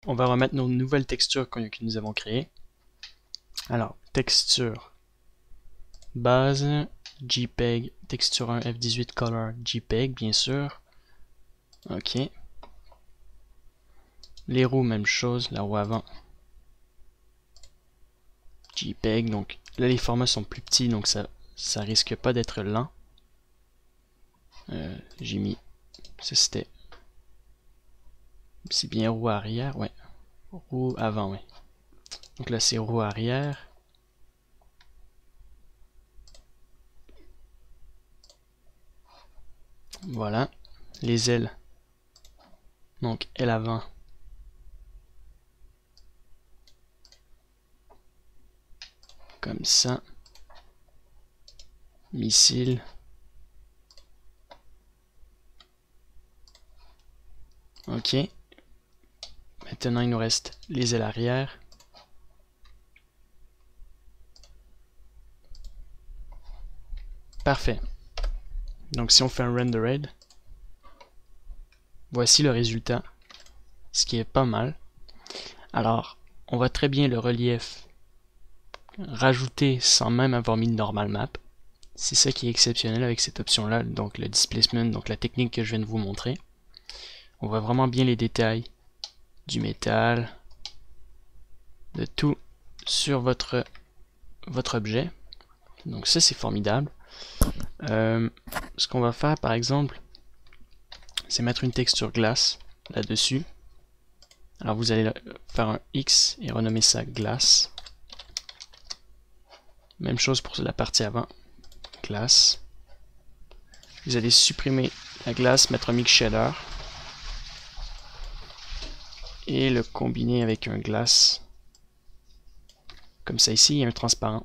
on va remettre nos nouvelles textures que nous avons créées. Alors, texture, base, JPEG, texture 1, F18 color, JPEG, bien sûr. Ok. Les roues, même chose, la roue avant. JPEG, donc là les formats sont plus petits, donc ça risque pas d'être lent. J'ai mis, ça c'était, c'est bien roue arrière, ouais. Roue avant, ouais. Donc là c'est roue arrière. Voilà. Les ailes. Donc aile avant. Comme ça. Missile. Ok. Maintenant il nous reste les ailes arrière. Parfait. Donc si on fait un rendered, voici le résultat, ce qui est pas mal. Alors, on voit très bien le relief rajouté sans même avoir mis de normal map. C'est ça qui est exceptionnel avec cette option là, donc le displacement, donc la technique que je viens de vous montrer. On voit vraiment bien les détails du métal, de tout sur votre objet. Donc ça c'est formidable. Ce qu'on va faire par exemple, c'est mettre une texture glace là-dessus. Alors vous allez faire un X et renommer ça glace. Même chose pour la partie avant, glace. Vous allez supprimer la glace, mettre un mix shader et le combiner avec un glace. Comme ça ici, il y a un transparent.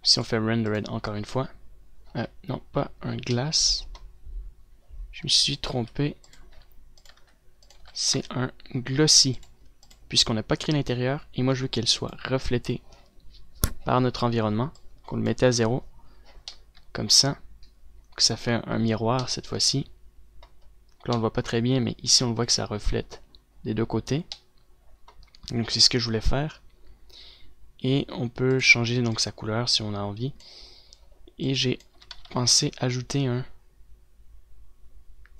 Si on fait rendered encore une fois, non pas un glace, je me suis trompé, c'est un glossy, puisqu'on n'a pas créé l'intérieur et moi je veux qu'elle soit reflétée par notre environnement, qu'on le mette à 0, comme ça, que ça fait un miroir cette fois-ci. Là on le voit pas très bien, mais ici on le voit que ça reflète des deux côtés. Donc c'est ce que je voulais faire. Et on peut changer donc sa couleur si on a envie. Et j'ai pensé ajouter un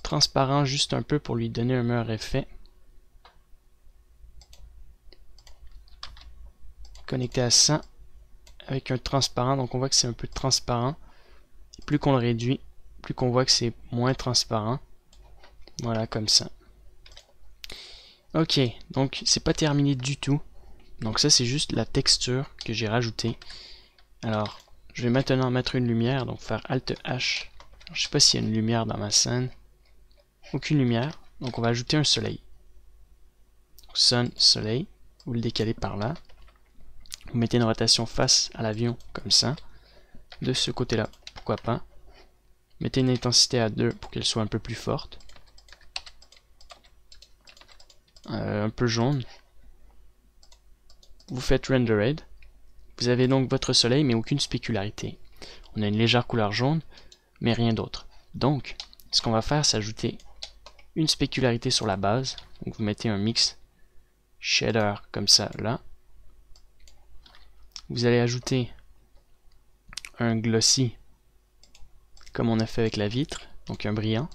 transparent juste un peu pour lui donner un meilleur effet. Connecté à ça avec un transparent, donc on voit que c'est un peu transparent. Et plus qu'on le réduit, plus qu'on voit que c'est moins transparent. Voilà, comme ça. Ok, donc c'est pas terminé du tout. Donc ça c'est juste la texture que j'ai rajoutée. Alors, je vais maintenant mettre une lumière, donc faire Alt H. Je sais pas s'il y a une lumière dans ma scène. Aucune lumière, donc on va ajouter un soleil. Sun, soleil, vous le décalez par là. Vous mettez une rotation face à l'avion, comme ça. De ce côté-là, pourquoi pas. Mettez une intensité à 2 pour qu'elle soit un peu plus forte. Un peu jaune. Vous faites rendered. Vous avez donc votre soleil, mais aucune spécularité. On a une légère couleur jaune, mais rien d'autre. Donc, ce qu'on va faire, c'est ajouter une spécularité sur la base. Donc vous mettez un mix shader comme ça, là. Vous allez ajouter un glossy, comme on a fait avec la vitre, donc un brillant.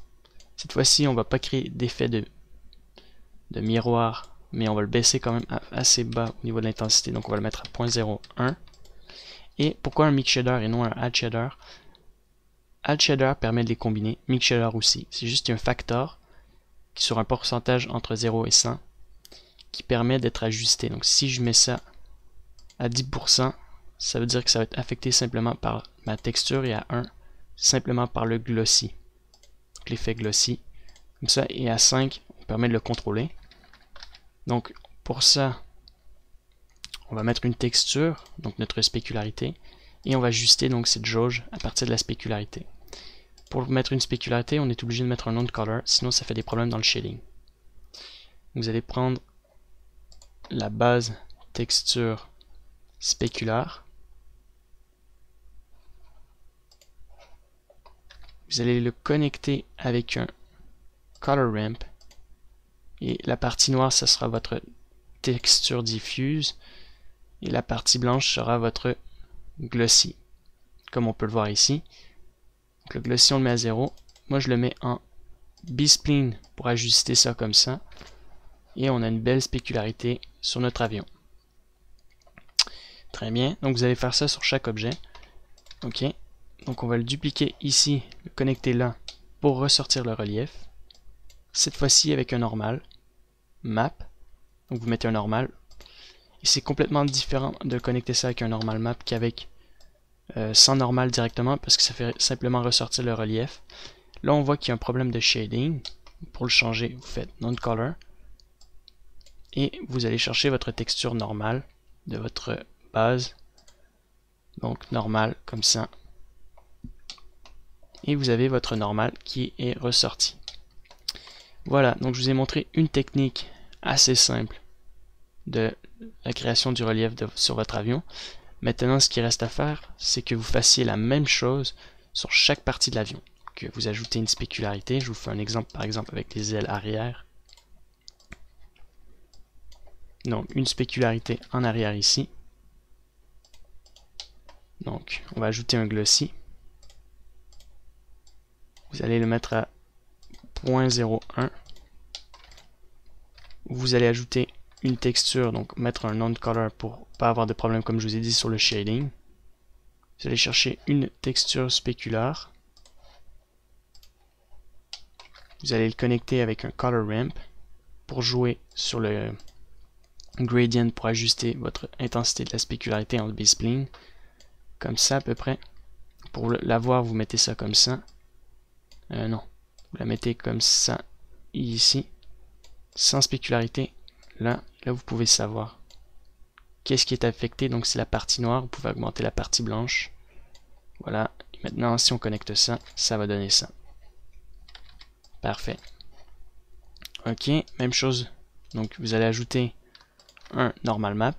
Cette fois-ci, on va pas créer d'effet de miroir, mais on va le baisser quand même assez bas au niveau de l'intensité, donc on va le mettre à 0.01. Et pourquoi un mix shader et non un add shader? Add shader permet de les combiner, mix shader aussi. C'est juste un factor qui sur un pourcentage entre 0 et 100 qui permet d'être ajusté. Donc si je mets ça à 10%, ça veut dire que ça va être affecté simplement par ma texture et à 1 simplement par le glossy. Donc l'effet glossy. Comme ça, et à 5, on permet de le contrôler. Donc pour ça, on va mettre une texture, donc notre spécularité, et on va ajuster donc cette jauge à partir de la spécularité. Pour mettre une spécularité, on est obligé de mettre un nom de color, sinon ça fait des problèmes dans le shading. Vous allez prendre la base texture spécular. Vous allez le connecter avec un color ramp Et la partie noire, ça sera votre texture diffuse. Et la partie blanche sera votre glossy, comme on peut le voir ici. Donc le glossy, on le met à 0. Moi, je le mets en B-spline pour ajuster ça comme ça. Et on a une belle spécularité sur notre avion. Très bien. Donc vous allez faire ça sur chaque objet. OK. Donc on va le dupliquer ici, le connecter là pour ressortir le relief. Cette fois-ci avec un normal. Map. Donc vous mettez un normal. Et c'est complètement différent de connecter ça avec un normal map qu'avec sans normal directement parce que ça fait simplement ressortir le relief. Là on voit qu'il y a un problème de shading. Pour le changer, vous faites non-color. Et vous allez chercher votre texture normale de votre base. Donc normal comme ça. Et vous avez votre normal qui est ressorti. Voilà, donc je vous ai montré une technique assez simple de la création du relief sur votre avion. Maintenant, ce qui reste à faire, c'est que vous fassiez la même chose sur chaque partie de l'avion. Que vous ajoutez une spécularité. Je vous fais un exemple, par exemple, avec les ailes arrière. Donc, une spécularité en arrière ici. Donc, on va ajouter un glossy. Vous allez le mettre à 0.01. Vous allez ajouter une texture, donc mettre un non-color pour pas avoir de problème comme je vous ai dit sur le shading. Vous allez chercher une texture spéculaire. Vous allez le connecter avec un color ramp pour jouer sur le gradient pour ajuster votre intensité de la spécularité en B-spline. Comme ça à peu près. Pour l'avoir, vous mettez ça comme ça. Non, vous la mettez comme ça ici. Sans spécularité. Là, vous pouvez savoir qu'est-ce qui est affecté. Donc c'est la partie noire. Vous pouvez augmenter la partie blanche. Voilà. Et maintenant, si on connecte ça, ça va donner ça. Parfait. Ok, même chose. Donc vous allez ajouter un normal map.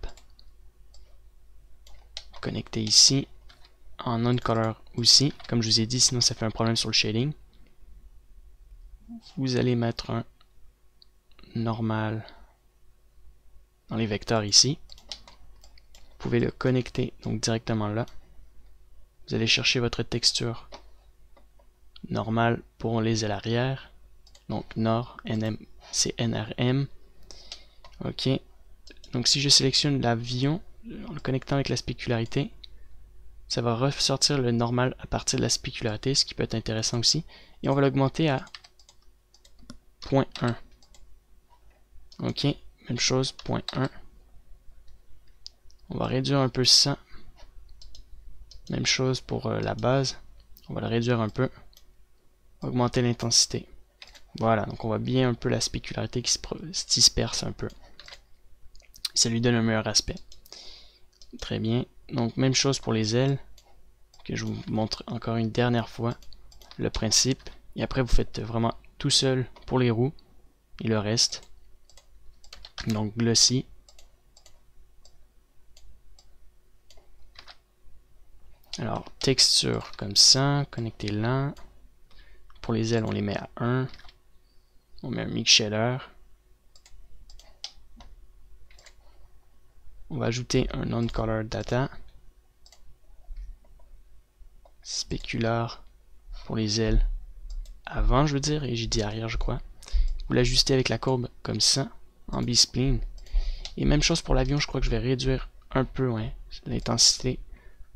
Connecter ici. En non-color aussi. Comme je vous ai dit, sinon ça fait un problème sur le shading. Vous allez mettre un normal dans les vecteurs ici. Vous pouvez le connecter donc directement là. Vous allez chercher votre texture normale pour les ailes arrière. Donc nord, NM, c'est NRM. Ok. Donc si je sélectionne l'avion en le connectant avec la spécularité, ça va ressortir le normal à partir de la spécularité, ce qui peut être intéressant aussi. Et on va l'augmenter à 0.1. Ok, même chose, 0.1. On va réduire un peu ça. Même chose pour la base. On va le réduire un peu. Augmenter l'intensité. Voilà, donc on voit bien un peu la spécularité qui se disperse un peu. Ça lui donne un meilleur aspect. Très bien. Donc même chose pour les ailes. Que je vous montre encore une dernière fois. Le principe. Et après vous faites vraiment tout seul pour les roues. Et le reste. Donc glossy. Alors texture comme ça. Connecté là. Pour les ailes on les met à 1. On met un mix shader. On va ajouter un non-color data. Spécular pour les ailes avant, je veux dire, et j'ai dit arrière, je crois. Vous l'ajustez avec la courbe comme ça, en B-spline. Et même chose pour l'avion, je crois que je vais réduire un peu l'intensité,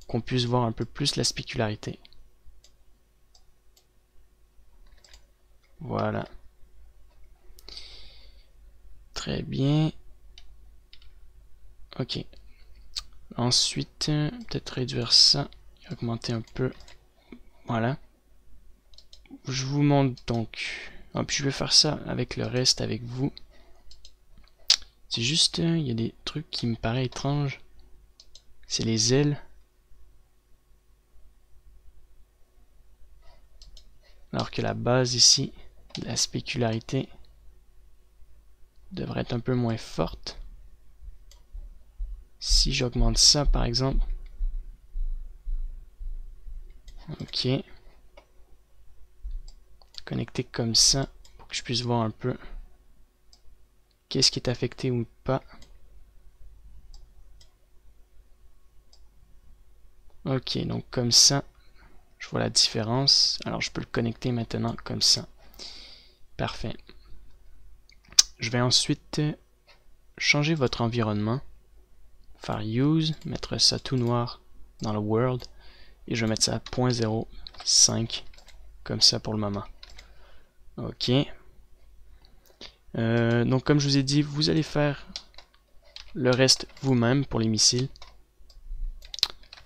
qu'on puisse voir un peu plus la spécularité. Voilà. Très bien. Ok. Ensuite, peut-être réduire ça, et augmenter un peu. Voilà. Je vous montre donc. Ah, puis je vais faire ça avec le reste avec vous. C'est juste, il y a des trucs qui me paraissent étranges. C'est les ailes. Alors que la base ici, la spécularité, devrait être un peu moins forte. Si j'augmente ça par exemple. Ok. Connecté comme ça pour que je puisse voir un peu. qu'est-ce qui est affecté ou pas. Ok, donc comme ça, je vois la différence. Alors je peux le connecter maintenant comme ça. Parfait. Je vais ensuite changer votre environnement. Faire Use, mettre ça tout noir dans le World. Et je vais mettre ça à 0.05 comme ça pour le moment. Ok. Donc comme je vous ai dit, vous allez faire le reste vous-même pour les missiles.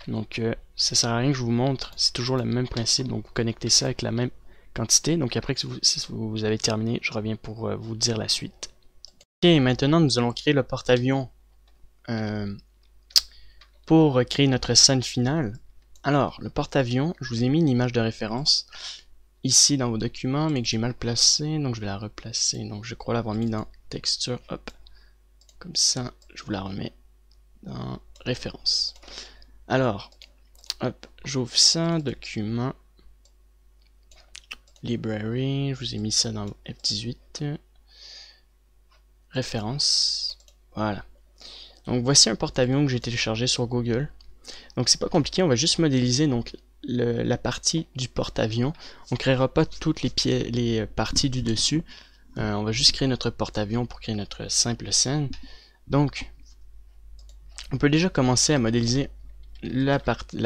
Donc ça sert à rien que je vous montre, c'est toujours le même principe. Donc vous connectez ça avec la même quantité. Donc après que vous avez terminé, je reviens pour vous dire la suite. Ok, maintenant nous allons créer le porte-avions pour créer notre scène finale. Alors, le porte-avions, je vous ai mis une image de référence ici dans vos documents, mais que j'ai mal placée, donc je vais la replacer. Donc je crois l'avoir mis dans texture, hop, comme ça, je vous la remets dans référence. Alors, hop, j'ouvre ça, document, library, je vous ai mis ça dans F18, référence, voilà. Donc voici un porte-avions que j'ai téléchargé sur Google. Donc c'est pas compliqué, on va juste modéliser donc la partie du porte-avions. On créera pas toutes les parties du dessus. On va juste créer notre porte-avions pour créer notre simple scène. Donc on peut déjà commencer à modéliser la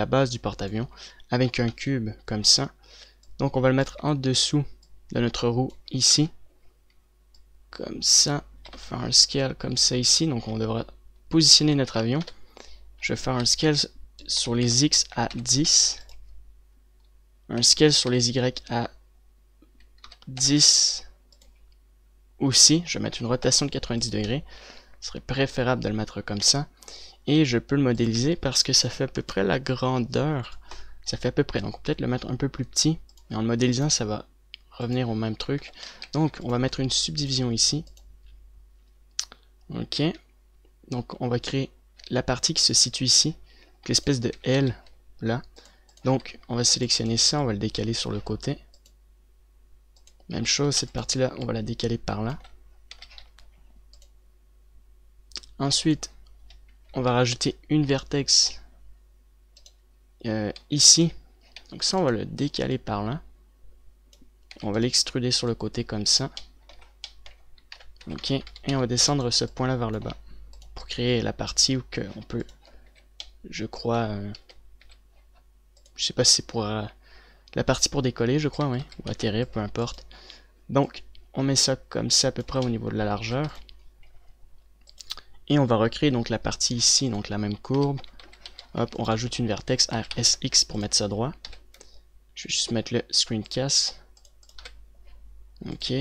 base du porte-avions avec un cube comme ça. Donc on va le mettre en dessous de notre roue ici. Comme ça. On va faire un scale comme ça ici. Donc on devra positionner notre avion. Je vais faire un scale sur les X à 10. Un scale sur les Y à 10 aussi. Je vais mettre une rotation de 90 degrés. Ce serait préférable de le mettre comme ça. Et je peux le modéliser parce que ça fait à peu près la grandeur. Ça fait à peu près. Donc peut-être le mettre un peu plus petit. Mais en le modélisant, ça va revenir au même truc. Donc on va mettre une subdivision ici. Ok. Donc on va créer la partie qui se situe ici. L'espèce de L là. Donc on va sélectionner ça, on va le décaler sur le côté. Même chose, cette partie là, on va la décaler par là. Ensuite, on va rajouter une vertex ici. Donc ça, on va le décaler par là. On va l'extruder sur le côté comme ça. Ok, et on va descendre ce point là vers le bas. Pour créer la partie où on peut, je crois, je sais pas si c'est pour la partie pour décoller, je crois, oui, ou atterrir, peu importe. Donc, on met ça comme ça à peu près au niveau de la largeur. Et on va recréer donc la partie ici, donc la même courbe. Hop, on rajoute une vertex RSX pour mettre ça droit. Je vais juste mettre le screencast. Ok.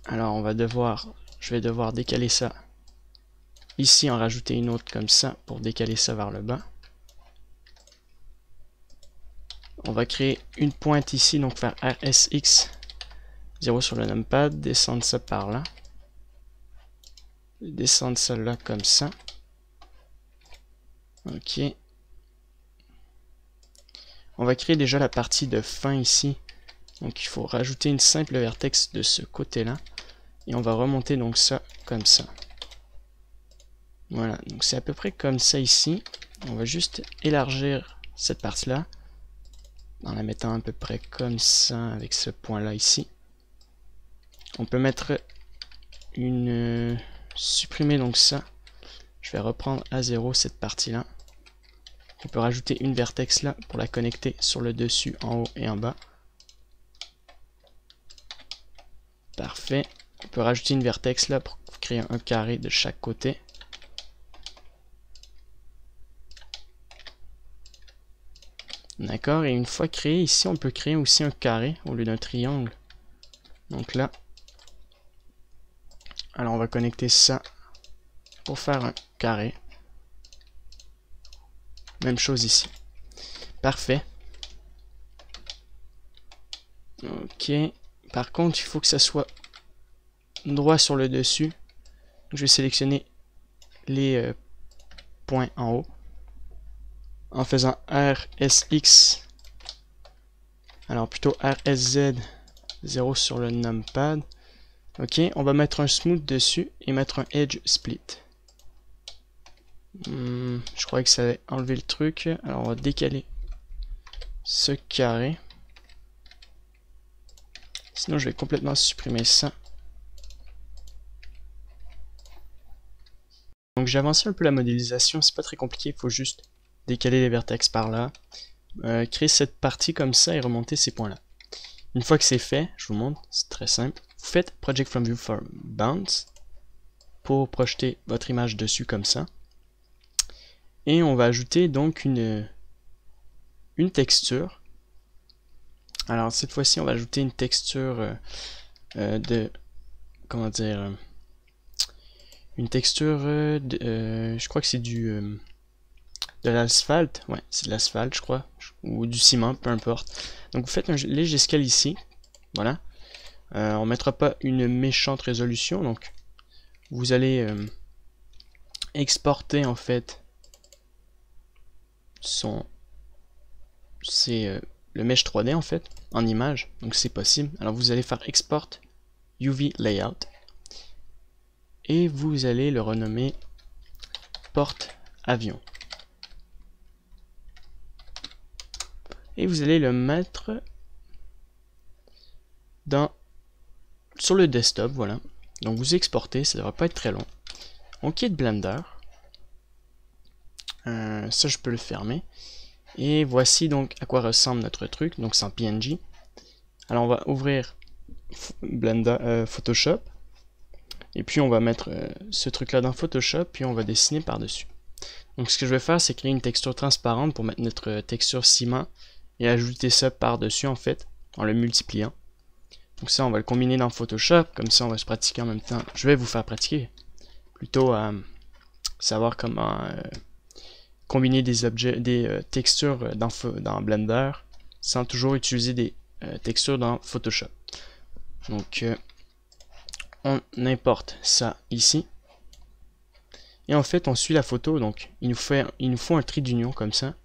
Alors je vais devoir décaler ça. Ici, en rajouter une autre comme ça pour décaler ça vers le bas. On va créer une pointe ici, donc faire RSX 0 sur le numpad, descendre ça par là. Descendre ça là comme ça. Ok. On va créer déjà la partie de fin ici. Donc il faut rajouter une simple vertex de ce côté-là. Et on va remonter donc ça comme ça. Voilà, donc c'est à peu près comme ça ici. On va juste élargir cette partie-là. En la mettant à peu près comme ça avec ce point-là ici. On peut mettre une... supprimer donc ça. Je vais reprendre à 0 cette partie-là. On peut rajouter une vertex là pour la connecter sur le dessus, en haut et en bas. Parfait. On peut rajouter une vertex là pour créer un carré de chaque côté. D'accord, et une fois créé, ici on peut créer aussi un carré au lieu d'un triangle. Donc là, alors on va connecter ça pour faire un carré. Même chose ici. Parfait. Ok. Par contre, il faut que ça soit droit sur le dessus. Je vais sélectionner les points en haut. En faisant RSX. Alors plutôt RSZ 0 sur le numpad. Ok, on va mettre un smooth dessus et mettre un edge split. Je croyais que ça allait enlever le truc. Alors on va décaler ce carré. Sinon je vais complètement supprimer ça. Donc j'ai avancé un peu la modélisation, c'est pas très compliqué, il faut juste décaler les vertex par là. Créer cette partie comme ça et remonter ces points là. Une fois que c'est fait, je vous montre, c'est très simple. Vous faites Project from View for Bounce pour projeter votre image dessus comme ça. Et on va ajouter donc une texture. Alors cette fois-ci, on va ajouter une texture de... Comment dire une texture je crois que c'est de l'asphalte. Ouais, c'est de l'asphalte, je crois. Ou du ciment, peu importe. Donc vous faites un léger scale ici. Voilà. On mettra pas une méchante résolution. Donc vous allez exporter en fait le mesh 3D en fait en image. Donc c'est possible. Alors vous allez faire export UV layout et vous allez le renommer porte avion. Et vous allez le mettre sur le desktop, voilà. Donc vous exportez, ça devrait pas être très long. On quitte Blender. Ça je peux le fermer. Et voici donc à quoi ressemble notre truc. Donc c'est en PNG. Alors on va ouvrir Photoshop. Et puis on va mettre ce truc là dans Photoshop. Puis on va dessiner par dessus. Donc ce que je vais faire, c'est créer une texture transparente pour mettre notre texture ciment. Et ajouter ça par dessus en fait, en le multipliant. Donc ça on va le combiner dans Photoshop. Comme ça on va se pratiquer en même temps. Je vais vous faire pratiquer. Plutôt à savoir comment combiner des objets, des textures dans Blender sans toujours utiliser des textures dans Photoshop. Donc on importe ça ici et en fait on suit la photo. Donc il nous faut un trait d'union comme ça,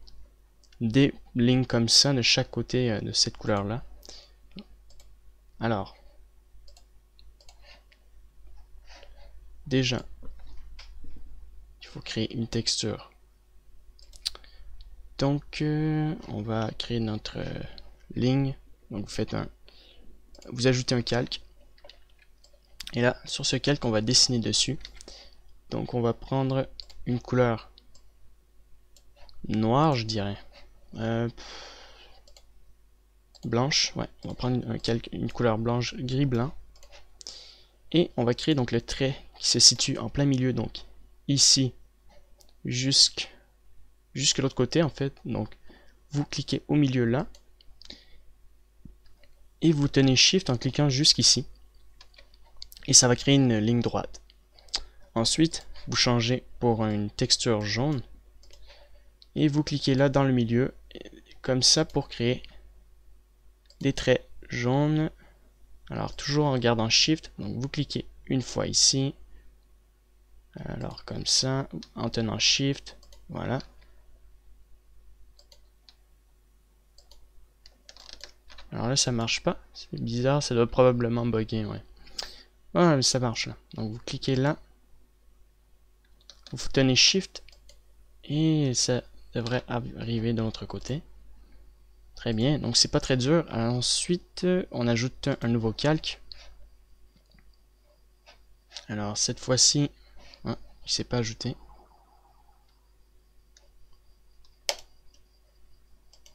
des lignes comme ça de chaque côté de cette couleur là. Alors déjà il faut créer une texture. Donc on va créer notre ligne. Donc vous ajoutez un calque. Et là, sur ce calque, on va dessiner dessus. Donc on va prendre une couleur noire, je dirais. Blanche, ouais. On va prendre une couleur blanche, gris-blanc. Et on va créer donc le trait qui se situe en plein milieu, donc ici, jusqu'à l'autre côté en fait. Donc vous cliquez au milieu là. Et vous tenez Shift en cliquant jusqu'ici. Et ça va créer une ligne droite. Ensuite, vous changez pour une texture jaune. Et vous cliquez là dans le milieu, comme ça pour créer des traits jaunes. Alors toujours en gardant Shift, donc vous cliquez une fois ici. Alors comme ça, en tenant Shift, voilà. Alors là ça marche pas, c'est bizarre, ça doit probablement bugger, ouais. Ah mais ça marche là. Donc vous cliquez là. Vous tenez Shift et ça devrait arriver de l'autre côté. Très bien, donc c'est pas très dur. Alors ensuite, on ajoute un nouveau calque. Alors cette fois-ci, il s'est pas ajouté.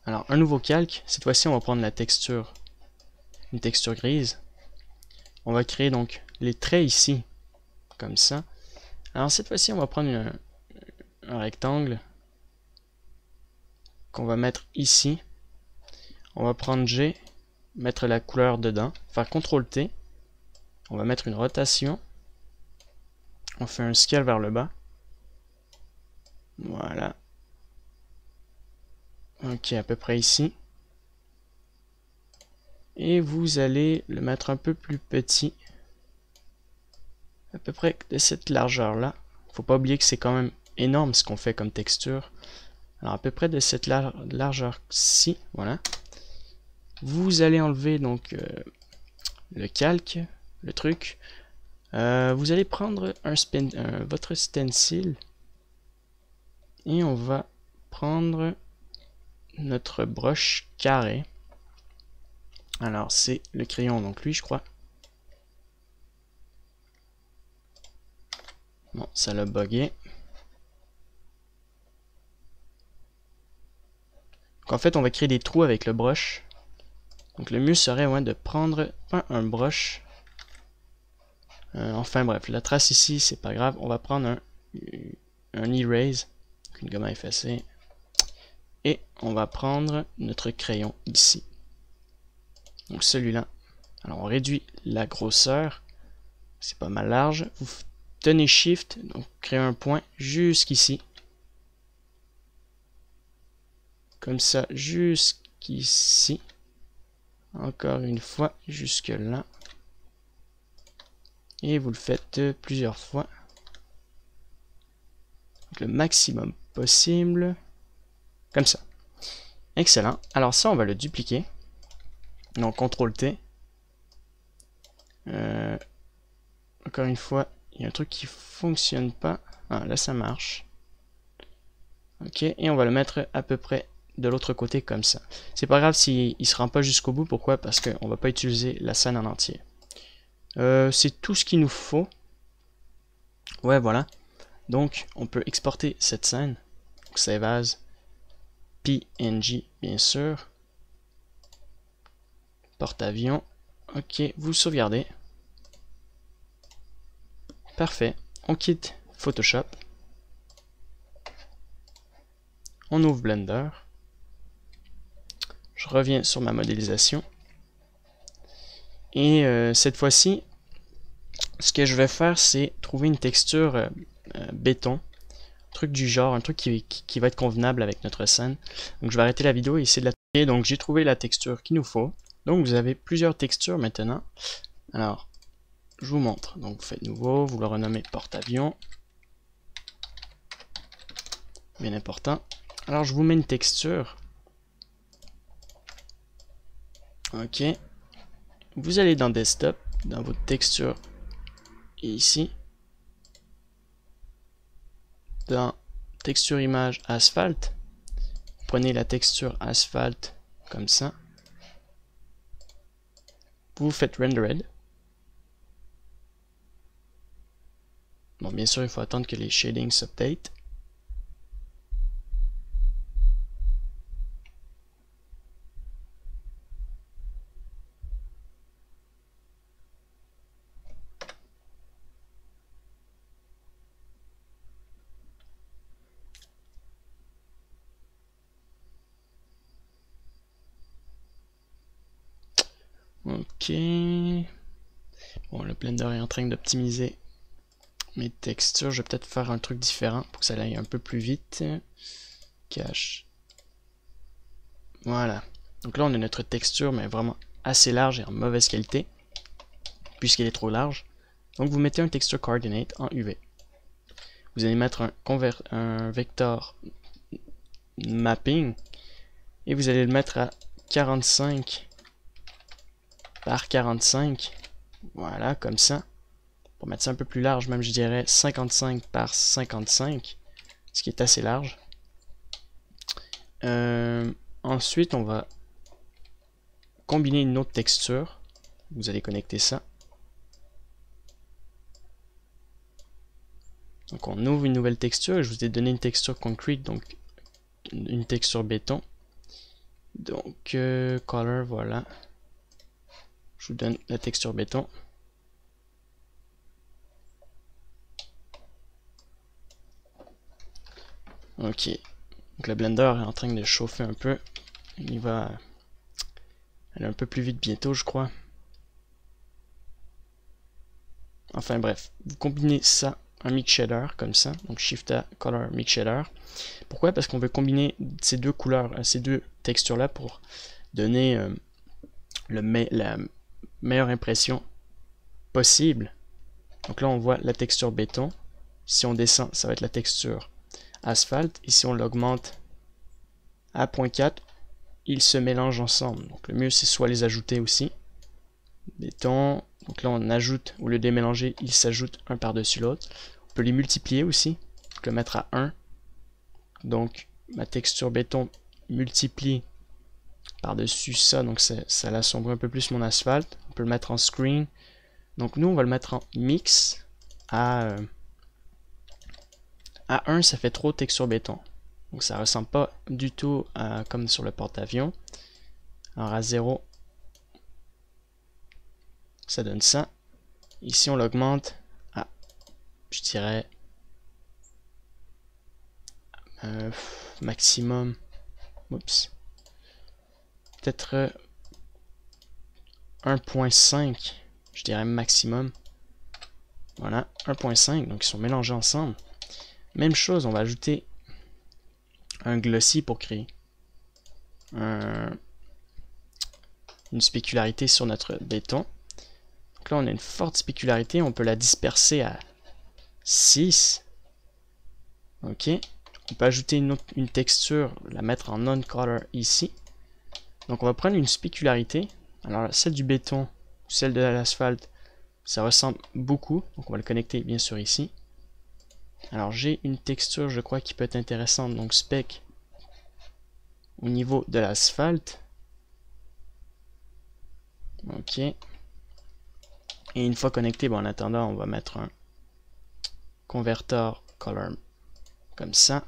Alors un nouveau calque, cette fois-ci on va prendre la texture, une texture grise. On va créer donc les traits ici, comme ça. Alors cette fois-ci on va prendre un rectangle qu'on va mettre ici. On va prendre G, mettre la couleur dedans, faire CTRL T. On va mettre une rotation. On fait un scale vers le bas. Voilà. Ok, à peu près ici. Et vous allez le mettre un peu plus petit. À peu près de cette largeur là. Faut pas oublier que c'est quand même énorme ce qu'on fait comme texture. Alors à peu près de cette largeur-ci, voilà. Vous allez enlever donc le calque. le truc. Vous allez prendre votre stencil et on va prendre notre broche carré. Alors c'est le crayon, donc lui je crois. Bon, ça l'a bugué. Donc en fait on va créer des trous avec le broche. Donc le mieux serait de prendre pas un broche. Enfin bref, la trace ici c'est pas grave. On va prendre un erase, une gomme à effacer. Et on va prendre notre crayon ici. Donc celui-là. Alors on réduit la grosseur. C'est pas mal large. Vous tenez Shift, donc créez un point jusqu'ici. Comme ça, jusqu'ici. Encore une fois, jusque là. Et vous le faites plusieurs fois. Donc, le maximum possible. Comme ça. Excellent. Alors ça, on va le dupliquer. Donc, CTRL-T. Encore une fois, il y a un truc qui fonctionne pas. Ah, là, ça marche. Ok, et on va le mettre à peu près de l'autre côté comme ça. C'est pas grave s'il ne se rend pas jusqu'au bout. Pourquoi? Parce qu'on va pas utiliser la scène en entier. C'est tout ce qu'il nous faut. Ouais, voilà. Donc, on peut exporter cette scène. Donc, save as. PNG, bien sûr. Porte-avions. Ok, vous sauvegardez. Parfait. On quitte Photoshop. On ouvre Blender. Je reviens sur ma modélisation. Et cette fois-ci, ce que je vais faire, c'est trouver une texture béton. Un truc du genre, un truc qui va être convenable avec notre scène. Donc je vais arrêter la vidéo et essayer de la trouver. Donc j'ai trouvé la texture qu'il nous faut. Donc vous avez plusieurs textures maintenant. Alors, je vous montre. Donc vous faites nouveau, vous le renommez porte-avions. Bien important. Alors je vous mets une texture. Ok. Vous allez dans Desktop, dans votre texture, et ici, dans Texture Image Asphalte, prenez la texture Asphalte comme ça. Vous faites Rendered. Bon, bien sûr, il faut attendre que les shadings s'update. Ok. Bon, le Blender est en train d'optimiser mes textures. Je vais peut-être faire un truc différent pour que ça aille un peu plus vite. Cache. Voilà. Donc là, on a notre texture, mais vraiment assez large et en mauvaise qualité, puisqu'elle est trop large. Donc vous mettez un texture coordinate en UV. Vous allez mettre un vector mapping et vous allez le mettre à 45 par 45. Voilà, comme ça. Pour mettre ça un peu plus large, même je dirais 55 par 55, ce qui est assez large. Ensuite, on va combiner une autre texture. Vous allez connecter ça. Donc on ouvre une nouvelle texture. Je vous ai donné une texture concrete, donc une texture béton. Donc color, voilà. Je vous donne la texture béton. Ok. Donc le Blender est en train de chauffer un peu. Il va aller un peu plus vite bientôt, je crois. Enfin bref, vous combinez ça, un mix shader comme ça, donc Shift A, Color, Mix Shader. Pourquoi? Parce qu'on veut combiner ces deux couleurs, ces deux textures là pour donner la meilleure impression possible. Donc là on voit la texture béton. Si on descend, ça va être la texture asphalte. Et si on l'augmente à 0.4, ils se mélangent ensemble. Donc le mieux c'est soit les ajouter aussi, béton. Donc là, on ajoute, au lieu de les mélanger, ils s'ajoutent un par-dessus l'autre. On peut les multiplier aussi. Donc le mettre à 1. Donc ma texture béton multiplie par-dessus ça. Donc ça l'assombrit un peu plus mon asphalte. On peut le mettre en screen. Donc nous, on va le mettre en mix. À 1, ça fait trop texture béton. Donc ça ressemble pas du tout comme sur le porte-avions. Alors à 0, ça donne ça. Ici, on l'augmente à, je dirais, maximum. Oups. Peut-être 1.5, je dirais maximum. Voilà, 1.5, donc ils sont mélangés ensemble. Même chose, on va ajouter un glossy pour créer une spécularité sur notre béton. Donc là, on a une forte spécularité, on peut la disperser à 6. Ok, on peut ajouter une texture, la mettre en non-color ici. Donc on va prendre une spécularité. Alors celle du béton, celle de l'asphalte, ça ressemble beaucoup. Donc on va le connecter bien sûr ici. Alors j'ai une texture, je crois, qui peut être intéressante. Donc spec au niveau de l'asphalte. Ok. Et une fois connecté, bon, en attendant, on va mettre un converteur color comme ça.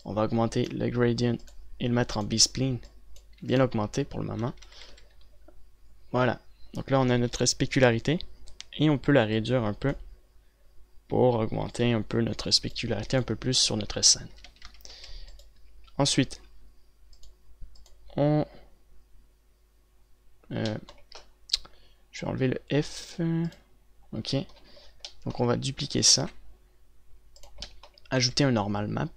On va augmenter le gradient et le mettre en B-spline. Bien augmenté pour le moment. Voilà. Donc là, on a notre spécularité. Et on peut la réduire un peu pour augmenter un peu notre spécularité un peu plus sur notre scène. Ensuite, je vais enlever le F. Ok. Donc on va dupliquer ça. Ajouter un normal map.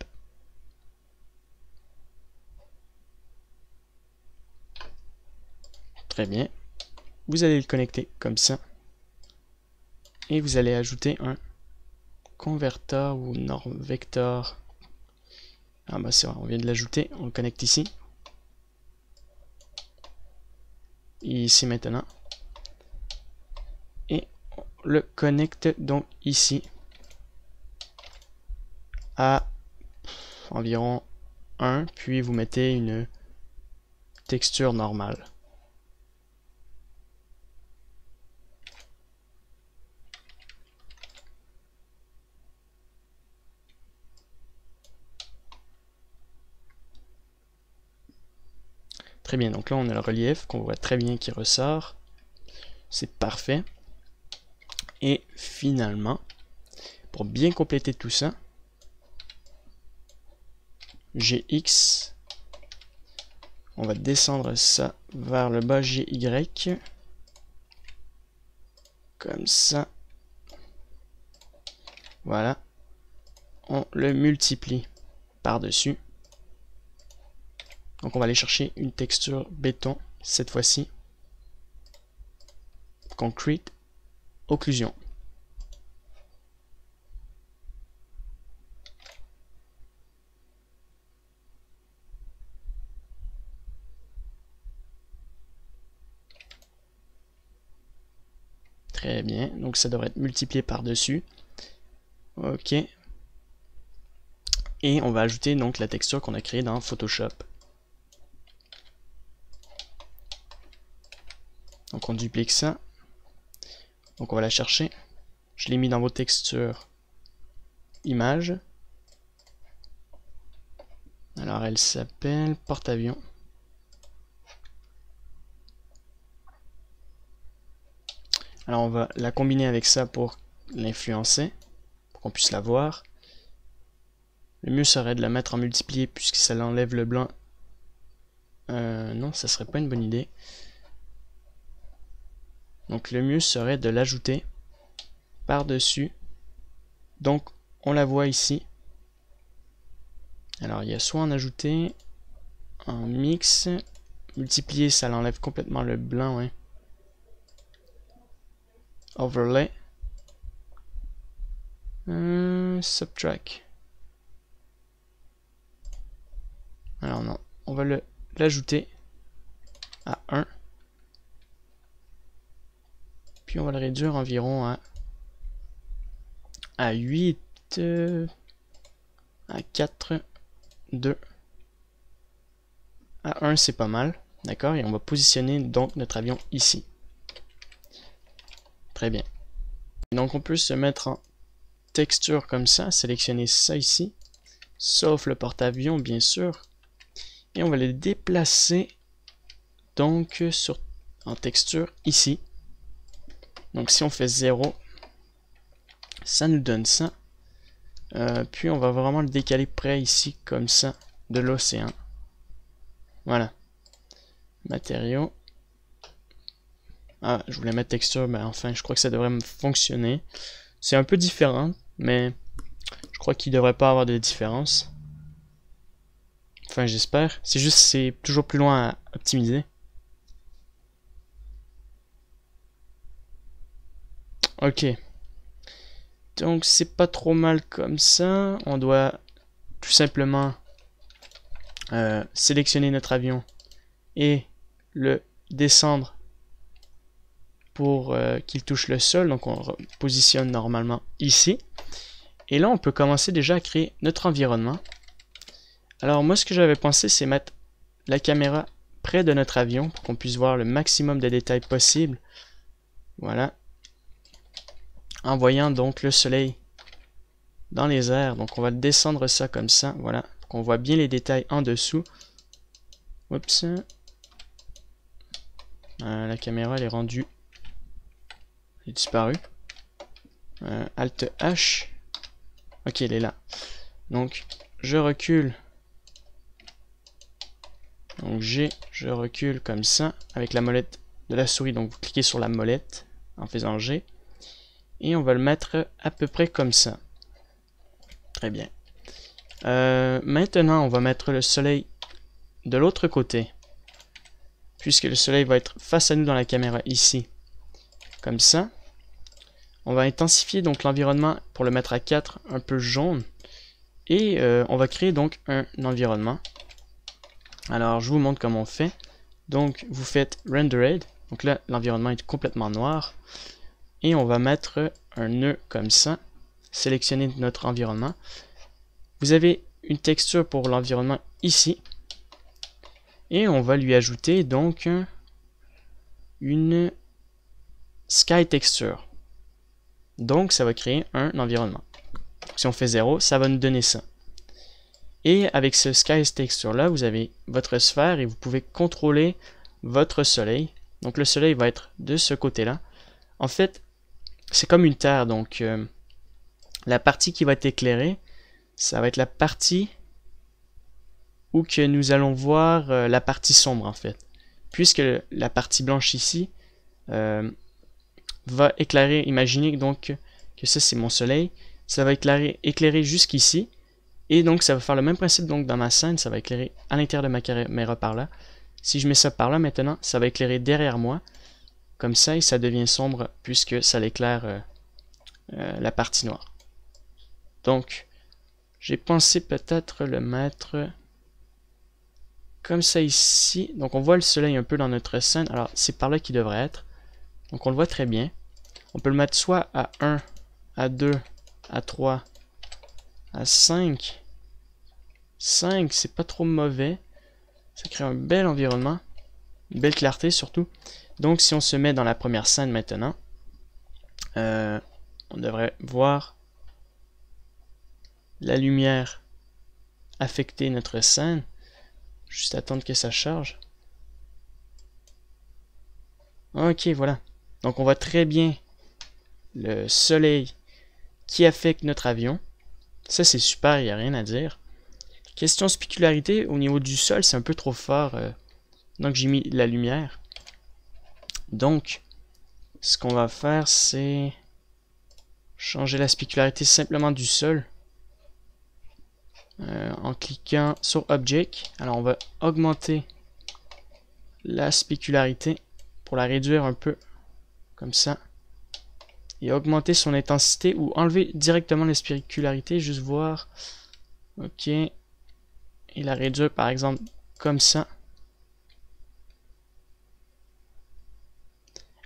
Très bien. Vous allez le connecter comme ça. Et vous allez ajouter un converteur ou norm vector. Ah bah c'est vrai, on vient de l'ajouter. On le connecte ici. Ici maintenant. Et on le connecte donc ici à environ 1. Puis vous mettez une texture normale. Très bien, donc là on a le relief qu'on voit très bien qui ressort. C'est parfait. Et finalement, pour bien compléter tout ça, GX, on va descendre ça vers le bas, GY, comme ça. Voilà. On le multiplie par-dessus. Donc on va aller chercher une texture béton, cette fois-ci. Concrete, occlusion. Très bien, donc ça devrait être multiplié par-dessus. Ok. Et on va ajouter donc la texture qu'on a créée dans Photoshop. Donc on duplique ça. Donc on va la chercher. Je l'ai mis dans vos textures images. Alors elle s'appelle porte-avions. Alors on va la combiner avec ça pour l'influencer, pour qu'on puisse la voir. Le mieux serait de la mettre en multiplié puisque ça l'enlève le blanc. Non, ça serait pas une bonne idée. Donc le mieux serait de l'ajouter par-dessus. Donc on la voit ici. Alors il y a soit en ajouter, en mix, multiplier, ça l'enlève complètement le blanc. Hein. Overlay. Subtract. Alors non, on va l'ajouter à 1. Puis on va le réduire environ à 8, à 4, 2, à 1, c'est pas mal. D'accord? Et on va positionner donc notre avion ici. Très bien. Donc on peut se mettre en texture comme ça, sélectionner ça ici, sauf le porte-avions bien sûr. Et on va le déplacer donc en texture ici. Donc si on fait 0, ça nous donne ça. Puis on va vraiment le décaler près ici, comme ça, de l'océan. Voilà. Matériaux. Ah, je voulais mettre texture, mais enfin, je crois que ça devrait me fonctionner. C'est un peu différent, mais je crois qu'il ne devrait pas avoir de différence. Enfin, j'espère. C'est juste, c'est toujours plus loin à optimiser. Ok. Donc, c'est pas trop mal comme ça. On doit tout simplement sélectionner notre avion et le descendre pour qu'il touche le sol. Donc on positionne normalement ici. Et là on peut commencer déjà à créer notre environnement. Alors moi ce que j'avais pensé c'est mettre la caméra près de notre avion pour qu'on puisse voir le maximum de détails possible. Voilà. En voyant donc le soleil dans les airs. Donc on va descendre ça comme ça. Voilà. Pour qu'on voit bien les détails en dessous. Oups. La caméra elle est rendue. Elle est disparue. Alt H. Ok, elle est là. Donc, je recule. Donc, je recule comme ça, avec la molette de la souris. Donc, vous cliquez sur la molette en faisant G. Et on va le mettre à peu près comme ça. Très bien. Maintenant, on va mettre le soleil de l'autre côté. Puisque le soleil va être face à nous dans la caméra ici. Comme ça. On va intensifier donc l'environnement pour le mettre à 4, un peu jaune. Et on va créer donc un environnement. Alors je vous montre comment on fait. Donc vous faites rendered. Donc là l'environnement est complètement noir. Et on va mettre un nœud comme ça. Sélectionner notre environnement. Vous avez une texture pour l'environnement ici. Et on va lui ajouter donc une sky texture. Donc ça va créer un environnement. Si on fait 0, ça va nous donner ça. Et avec ce sky texture là, vous avez votre sphère et vous pouvez contrôler votre soleil. Donc le soleil va être de ce côté-là. En fait, c'est comme une terre. Donc la partie qui va être éclairée, ça va être la partie où que nous allons voir la partie sombre en fait. Puisque la partie blanche ici va éclairer, imaginez donc que ça c'est mon soleil, ça va éclairer jusqu'ici, et donc ça va faire le même principe donc dans ma scène, ça va éclairer à l'intérieur de ma caméra par là. Si je mets ça par là maintenant, ça va éclairer derrière moi, comme ça, et ça devient sombre puisque ça l'éclaire la partie noire. Donc, j'ai pensé peut-être le mettre comme ça ici. Donc on voit le soleil un peu dans notre scène, alors c'est par là qu'il devrait être. Donc on le voit très bien. On peut le mettre soit à 1, à 2, à 3, à 5. 5, c'est pas trop mauvais. Ça crée un bel environnement. Une belle clarté surtout. Donc si on se met dans la première scène maintenant, on devrait voir la lumière affecter notre scène. Juste attendre que ça charge. Ok, voilà. Donc on voit très bien le soleil qui affecte notre avion. Ça c'est super, il n'y a rien à dire. Question spécularité, au niveau du sol c'est un peu trop fort. Donc j'ai mis la lumière. Donc ce qu'on va faire c'est changer la spécularité simplement du sol. En cliquant sur Object. Alors on va augmenter la spécularité pour la réduire un peu comme ça. Et augmenter son intensité ou enlever directement la spécularité, juste voir. Ok. Et la réduire par exemple comme ça.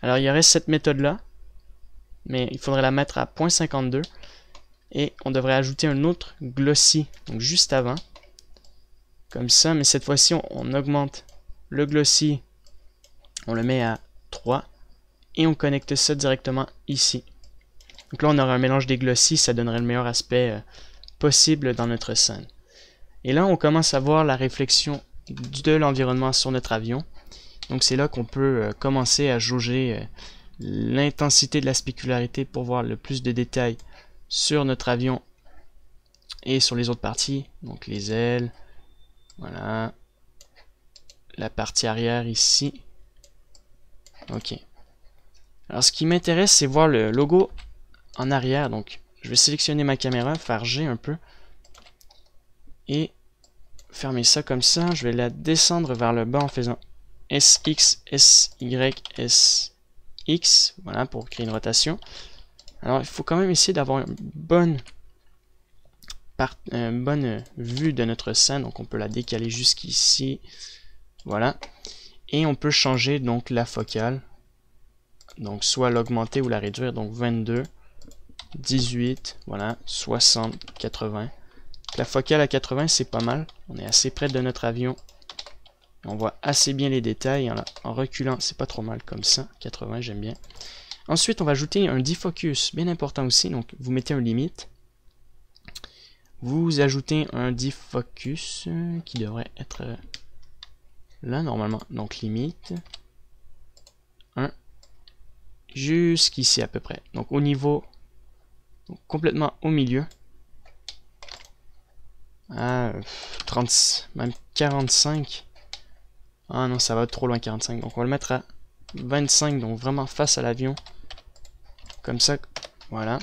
Alors il y aurait cette méthode là. mais il faudrait la mettre à 0.52. Et on devrait ajouter un autre glossy, donc juste avant. Comme ça, mais cette fois-ci, on augmente le glossy. On le met à 3. Et on connecte ça directement ici. Donc là, on aura un mélange des glossy, ça donnerait le meilleur aspect possible dans notre scène. Et là, on commence à voir la réflexion de l'environnement sur notre avion. Donc c'est là qu'on peut commencer à jauger l'intensité de la spécularité pour voir le plus de détails sur notre avion et sur les autres parties. Donc les ailes, voilà, la partie arrière ici. Ok. Alors ce qui m'intéresse, c'est voir le logo en arrière. Donc je vais sélectionner ma caméra, faire G un peu et fermer ça comme ça. Je vais la descendre vers le bas en faisant SX, SY, SX, voilà, pour créer une rotation. Alors, il faut quand même essayer d'avoir une bonne vue de notre scène. Donc, on peut la décaler jusqu'ici. Voilà. Et on peut changer donc la focale. Donc, soit l'augmenter ou la réduire. Donc, 22, 18, voilà, 60, 80. La focale à 80, c'est pas mal. On est assez près de notre avion. On voit assez bien les détails. En reculant, c'est pas trop mal comme ça. 80, j'aime bien. Ensuite, on va ajouter un defocus, bien important aussi. Donc, vous mettez un limite. Vous ajoutez un defocus qui devrait être là, normalement. Donc, limite 1 jusqu'ici à peu près. Donc, au niveau, donc, complètement au milieu. À 30, même 45. Ah non, ça va trop loin, 45. Donc, on va le mettre à 25, donc vraiment face à l'avion. Comme ça, voilà.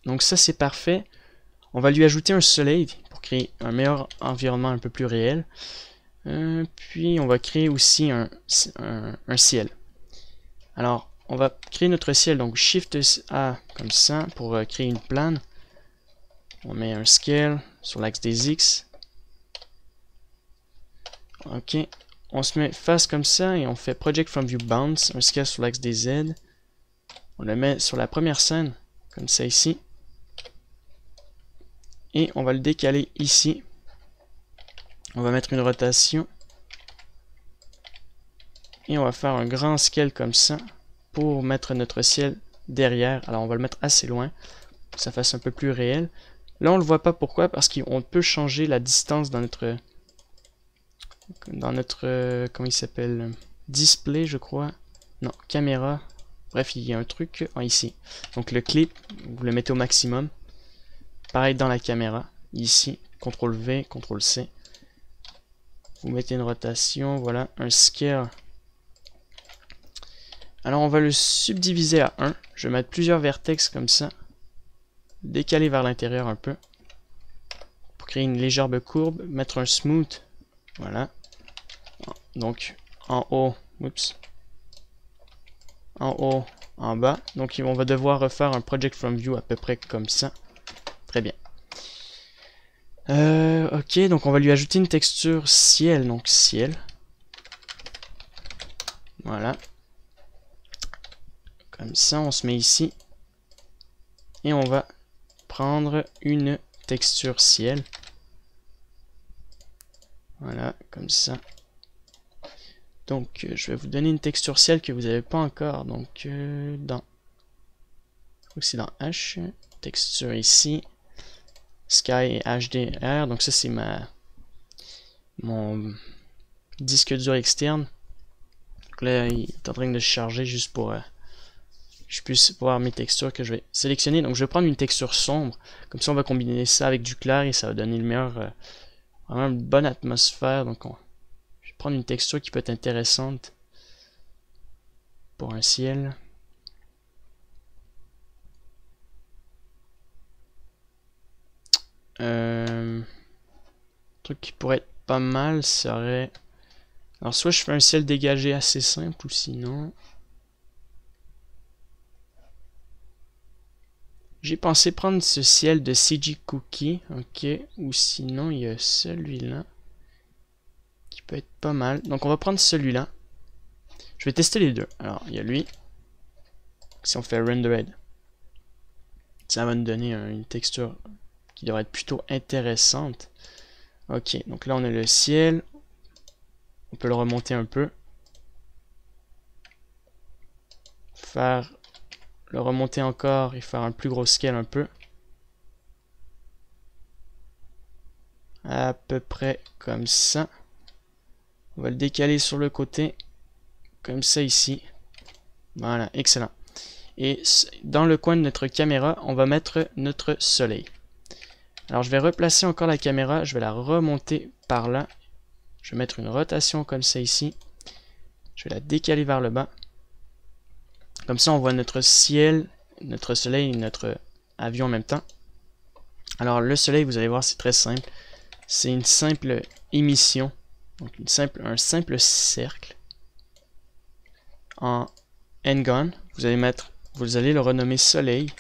Donc ça c'est parfait. On va lui ajouter un soleil pour créer un meilleur environnement un peu plus réel. Puis on va créer aussi un ciel. Alors on va créer notre ciel, donc Shift A comme ça pour créer une plane. On met un scale sur l'axe des X. Ok. On se met face comme ça et on fait Project from View Bounce, un scale sur l'axe des Z. On le met sur la première scène, comme ça ici. Et on va le décaler ici. On va mettre une rotation. Et on va faire un grand scale comme ça pour mettre notre ciel derrière. Alors on va le mettre assez loin pour que ça fasse un peu plus réel. Là on ne le voit pas, pourquoi? Parce qu'on peut changer la distance dans notre comment il s'appelle? Display je crois. Non, caméra. Bref, il y a un truc ici. Donc le clip, vous le mettez au maximum. Pareil dans la caméra. Ici, CTRL V, CTRL C. Vous mettez une rotation, voilà, un scale. Alors on va le subdiviser à 1. Je vais mettre plusieurs vertex comme ça. Décaler vers l'intérieur un peu. Pour créer une légère courbe. Mettre un smooth. Voilà. Donc en haut, oups. En haut, en bas. Donc on va devoir refaire un project from view à peu près comme ça. Très bien. Ok, donc on va lui ajouter une texture ciel. Donc ciel. Voilà. Comme ça, on se met ici. Et on va prendre une texture ciel. Voilà, comme ça. Donc, je vais vous donner une texture ciel que vous n'avez pas encore. Donc, c'est dans H. Texture ici. Sky et HDR. Donc, ça, c'est mon disque dur externe. Donc là, il est en train de se charger juste pour que je puisse voir mes textures que je vais sélectionner. Donc, je vais prendre une texture sombre. Comme ça, on va combiner ça avec du clair et ça va donner le meilleur, vraiment une bonne atmosphère. Donc, je vais prendre une texture qui peut être intéressante pour un ciel. Un truc qui pourrait être pas mal serait... Alors soit je fais un ciel dégagé assez simple ou sinon... J'ai pensé prendre ce ciel de CG Cookie, ok, ou sinon il y a celui-là qui peut être pas mal. Donc on va prendre celui-là. Je vais tester les deux. Alors il y a lui. Si on fait rendered, ça va nous donner une texture qui devrait être plutôt intéressante. Ok, donc là on a le ciel. On peut le remonter un peu. Faire le remonter encore et faire un plus gros scale un peu. À peu près comme ça. On va le décaler sur le côté. Comme ça ici. Voilà, excellent. Et dans le coin de notre caméra, on va mettre notre soleil. Alors je vais replacer encore la caméra. Je vais la remonter par là. Je vais mettre une rotation comme ça ici. Je vais la décaler vers le bas. Comme ça, on voit notre ciel, notre soleil et notre avion en même temps. Alors, le soleil, vous allez voir, c'est très simple. C'est une simple émission. Donc, un simple cercle. En N-gon, vous allez le renommer soleil.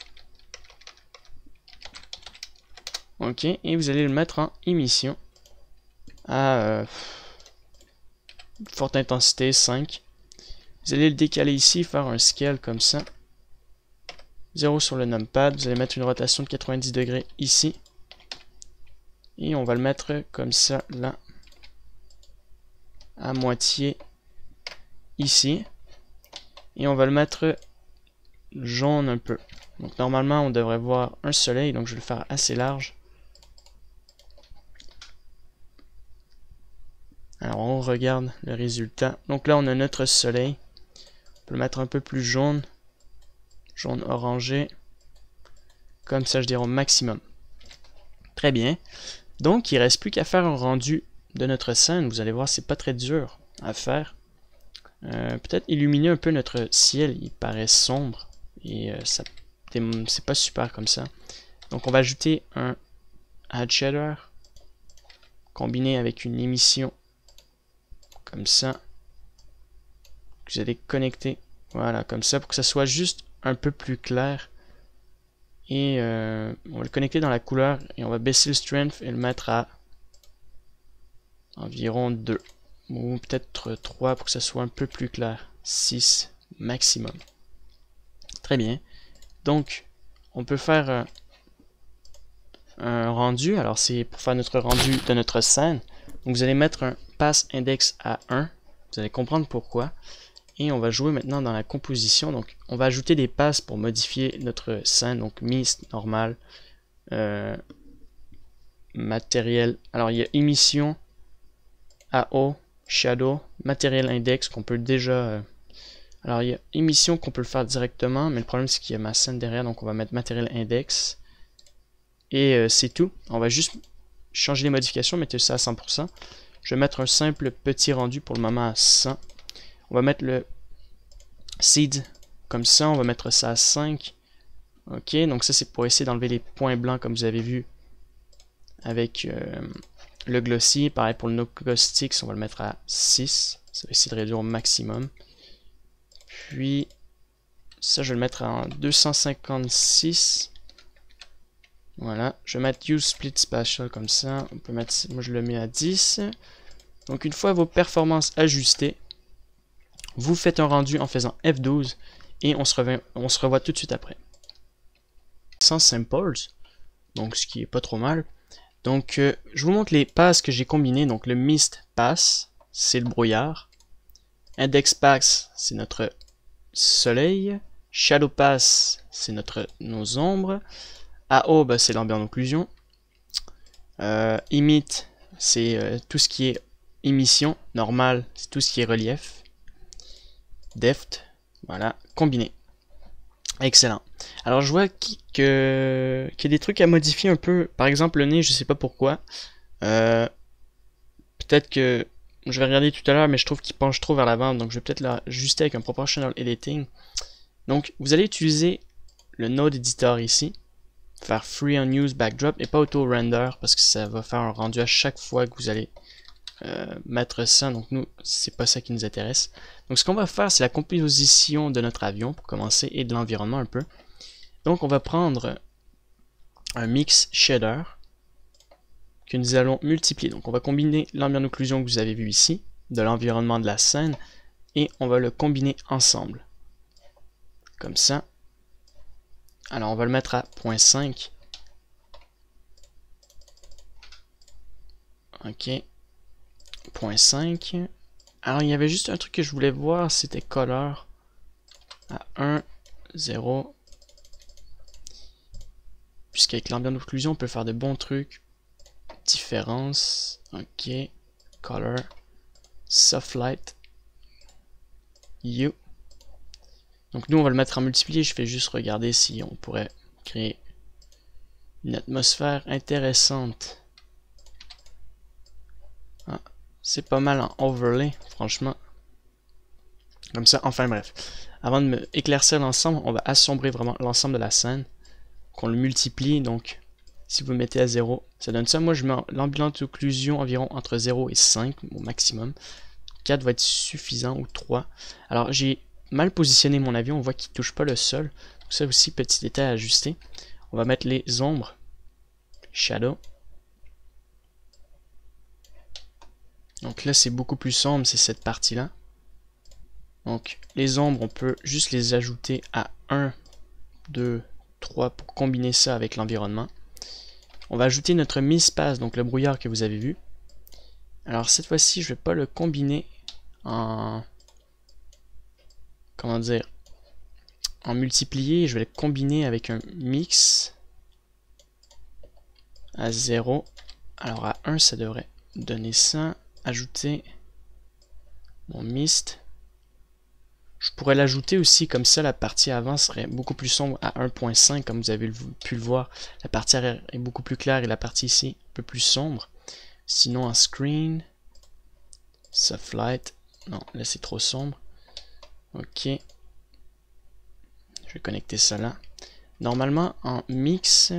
Ok, et vous allez le mettre en émission. À forte intensité, 5. Vous allez le décaler ici, faire un scale comme ça. 0 sur le numpad. Vous allez mettre une rotation de 90 degrés ici. Et on va le mettre comme ça, là. À moitié ici. Et on va le mettre jaune un peu. Donc normalement, on devrait voir un soleil. Donc je vais le faire assez large. Alors on regarde le résultat. Donc là, on a notre soleil. On peut le mettre un peu plus jaune. Jaune orangé. Comme ça, je dirais au maximum. Très bien. Donc, il ne reste plus qu'à faire un rendu de notre scène. Vous allez voir, c'est pas très dur à faire. Peut-être illuminer un peu notre ciel. Il paraît sombre. Et c'est pas super comme ça. Donc, on va ajouter un add shader. Combiné avec une émission. Comme ça. Vous allez connecter. Voilà, comme ça. Pour que ça soit juste un peu plus clair. Et on va le connecter dans la couleur. Et on va baisser le strength et le mettre à environ 2. Ou peut-être 3 pour que ça soit un peu plus clair. 6 maximum. Très bien. Donc, on peut faire un rendu. Alors, c'est pour faire notre rendu de notre scène. Donc, vous allez mettre un pass index à 1. Vous allez comprendre pourquoi. Et on va jouer maintenant dans la composition. Donc, on va ajouter des passes pour modifier notre scène. Donc, mist, normal, matériel. Alors, il y a émission, AO, shadow, matériel index qu'on peut déjà... alors, il y a émission qu'on peut le faire directement, mais le problème c'est qu'il y a ma scène derrière, donc on va mettre matériel index. Et c'est tout. On va juste changer les modifications, mettez ça à 100%. Je vais mettre un simple petit rendu pour le moment à 100. On va mettre le seed comme ça, on va mettre ça à 5. Ok, donc ça c'est pour essayer d'enlever les points blancs comme vous avez vu avec le glossy. Pareil pour le no caustic, on va le mettre à 6. Ça va essayer de réduire au maximum. Puis ça je vais le mettre en 256. Voilà, je vais mettre use split spatial comme ça. On peut mettre, moi je le mets à 10. Donc une fois vos performances ajustées, vous faites un rendu en faisant F12 et on se revoit tout de suite après. Sans samples, donc ce qui est pas trop mal. Donc je vous montre les passes que j'ai combinées. Donc le mist pass, c'est le brouillard. Index pass, c'est notre soleil. Shadow pass, c'est nos ombres. AO, bah, c'est l'ambient occlusion. Emit, c'est tout ce qui est émission. Normal, c'est tout ce qui est relief. Deft, voilà, combiné. Excellent. Alors je vois qu'il y a des trucs à modifier un peu. Par exemple le nez, je sais pas pourquoi. Peut-être que je vais regarder tout à l'heure, mais je trouve qu'il penche trop vers l'avant, donc je vais peut-être l'ajuster avec un proportional editing. Donc vous allez utiliser le node editor ici, faire free on use backdrop et pas auto render parce que ça va faire un rendu à chaque fois que vous allez mettre ça. Donc nous, c'est pas ça qui nous intéresse. Donc ce qu'on va faire, c'est la composition de notre avion pour commencer et de l'environnement un peu. Donc on va prendre un mix shader que nous allons multiplier. Donc on va combiner l'ambient occlusion que vous avez vu ici, de l'environnement de la scène, et on va le combiner ensemble. Comme ça. Alors on va le mettre à 0.5. Ok. 0.5. Alors il y avait juste un truc que je voulais voir, c'était color. À 1, 0. Puisqu'avec l'ambiance d'occlusion, on peut faire de bons trucs. Différence. Ok. Color. Soft light. You. Donc nous on va le mettre en multiplier, je fais juste regarder si on pourrait créer une atmosphère intéressante. Ah, c'est pas mal en overlay, franchement. Comme ça, enfin bref. Avant de me éclaircir l'ensemble, on va assombrir vraiment l'ensemble de la scène. Qu'on le multiplie, donc si vous le mettez à 0, ça donne ça. Moi je mets l'ambiance d'occlusion environ entre 0 et 5 au maximum. 4 va être suffisant, ou 3. Alors j'ai mal positionné mon avion, on voit qu'il ne touche pas le sol. Donc ça aussi, petit détail à ajuster. On va mettre les ombres. Shadow. Donc là, c'est beaucoup plus sombre, c'est cette partie-là. Donc les ombres, on peut juste les ajouter à 1, 2, 3 pour combiner ça avec l'environnement. On va ajouter notre mi-space, donc le brouillard que vous avez vu. Alors cette fois-ci, je ne vais pas le combiner en... comment dire, en multiplier, je vais le combiner avec un mix à 0. Alors à 1, ça devrait donner ça. Ajouter mon mist. Je pourrais l'ajouter aussi, comme ça la partie avant serait beaucoup plus sombre à 1.5, comme vous avez pu le voir. La partie arrière est beaucoup plus claire et la partie ici un peu plus sombre. Sinon en screen, soft light, non là c'est trop sombre. Ok. Je vais connecter ça là. Normalement, en mix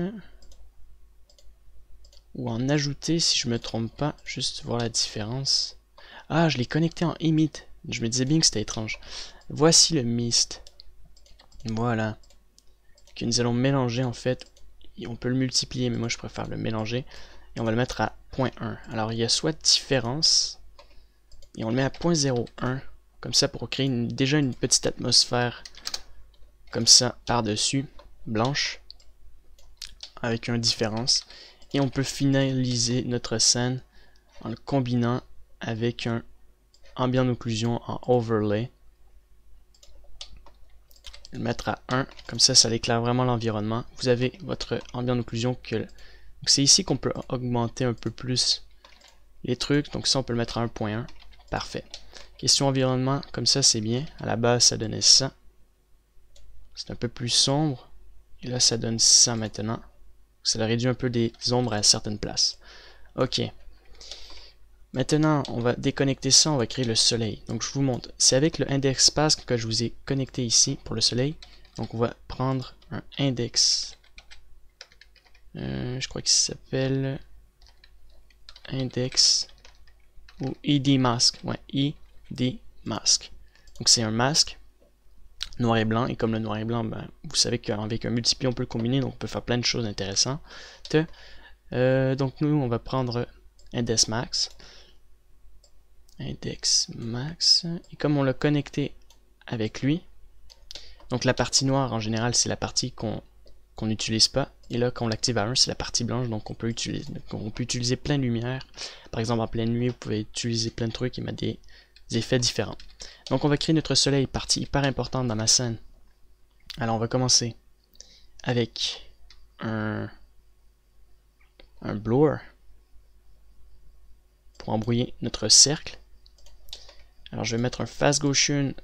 ou en ajouter, si je me trompe pas, juste voir la différence. Ah, je l'ai connecté en emit. Je me disais bien que c'était étrange. Voici le mist. Voilà. Que nous allons mélanger en fait. Et on peut le multiplier, mais moi je préfère le mélanger. Et on va le mettre à 0.1. Alors il y a soit différence. Et on le met à 0.01. Comme ça pour créer déjà une petite atmosphère. Comme ça par-dessus. Blanche. Avec une différence. Et on peut finaliser notre scène en le combinant avec un ambient d'occlusion en overlay. Le mettre à 1, comme ça, ça éclaire vraiment l'environnement. Vous avez votre ambient d'occlusion que... c'est ici qu'on peut augmenter un peu plus les trucs. Donc ça, on peut le mettre à 1.1. Parfait. Question environnement, comme ça, c'est bien. À la base, ça donnait ça. C'est un peu plus sombre. Et là, ça donne ça maintenant. Ça réduit un peu des ombres à certaines places. Ok. Maintenant, on va déconnecter ça, on va créer le soleil. Donc je vous montre. C'est avec le index pass que je vous ai connecté ici pour le soleil. Donc on va prendre un index. Je crois qu'il s'appelle index ou id mask. Ouais, id mask. Donc c'est un masque noir et blanc. Et comme le noir et blanc, ben, vous savez qu'avec un multiplié on peut le combiner. Donc on peut faire plein de choses intéressantes. Donc nous, on va prendre index max. Index max. Et comme on l'a connecté avec lui, donc la partie noire en général c'est la partie qu'on n'utilise pas. Et là quand on l'active à 1 c'est la partie blanche, donc on peut utiliser plein de lumière. Par exemple en pleine nuit vous pouvez utiliser plein de trucs et mettre des effets différents. Donc on va créer notre soleil, partie hyper importante dans ma scène. Alors on va commencer avec un blower pour embrouiller notre cercle. Alors je vais mettre un fast Gaussian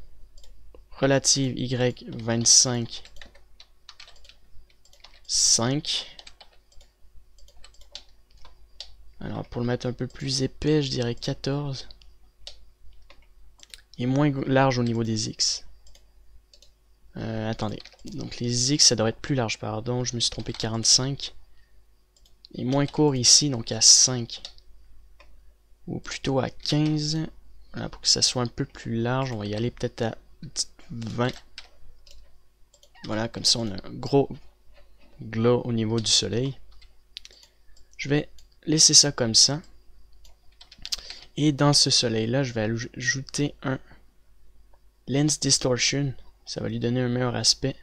relative Y25 5. Alors pour le mettre un peu plus épais, je dirais 14. Et moins large au niveau des X. Attendez. Donc les X ça devrait être plus large, pardon, je me suis trompé, 45. Et moins court ici, donc à 5. Ou plutôt à 15. Voilà, pour que ça soit un peu plus large, on va y aller peut-être à 20. Voilà, comme ça on a un gros glow au niveau du soleil. Je vais laisser ça comme ça. Et dans ce soleil-là, je vais ajouter un Lens Distortion. Ça va lui donner un meilleur aspect.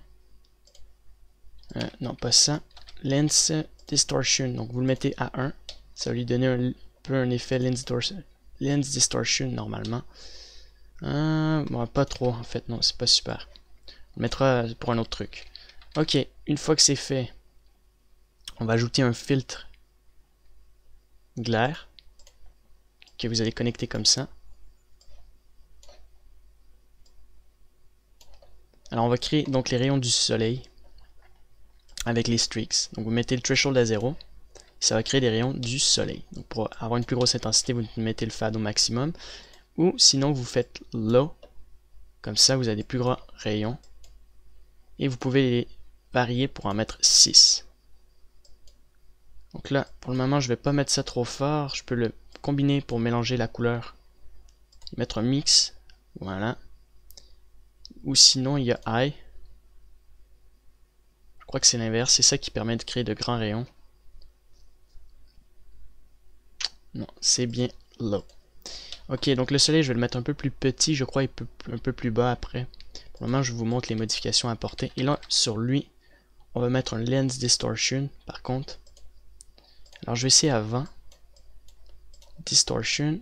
Non, pas ça. Lens Distortion. Donc vous le mettez à 1. Ça va lui donner un peu un effet Lens Distortion normalement. Bon, pas trop en fait, non, c'est pas super. On le mettra pour un autre truc. Ok, une fois que c'est fait, on va ajouter un filtre glare que vous allez connecter comme ça. Alors on va créer donc les rayons du soleil avec les streaks. Donc vous mettez le threshold à 0. Ça va créer des rayons du soleil. Donc pour avoir une plus grosse intensité, vous mettez le fade au maximum. Ou sinon vous faites low. Comme ça vous avez des plus grands rayons. Et vous pouvez les varier pour en mettre 6. Donc là, pour le moment, je ne vais pas mettre ça trop fort. Je peux le combiner pour mélanger la couleur. Mettre un mix. Voilà. Ou sinon, il y a high. Je crois que c'est l'inverse. C'est ça qui permet de créer de grands rayons. Non, c'est bien low. Ok, donc le soleil, je vais le mettre un peu plus petit. Je crois il peut un peu plus bas après. Pour le moment, je vous montre les modifications à apporter. Et là, sur lui, on va mettre un Lens Distortion, par contre. Alors, je vais essayer à 20. Distortion.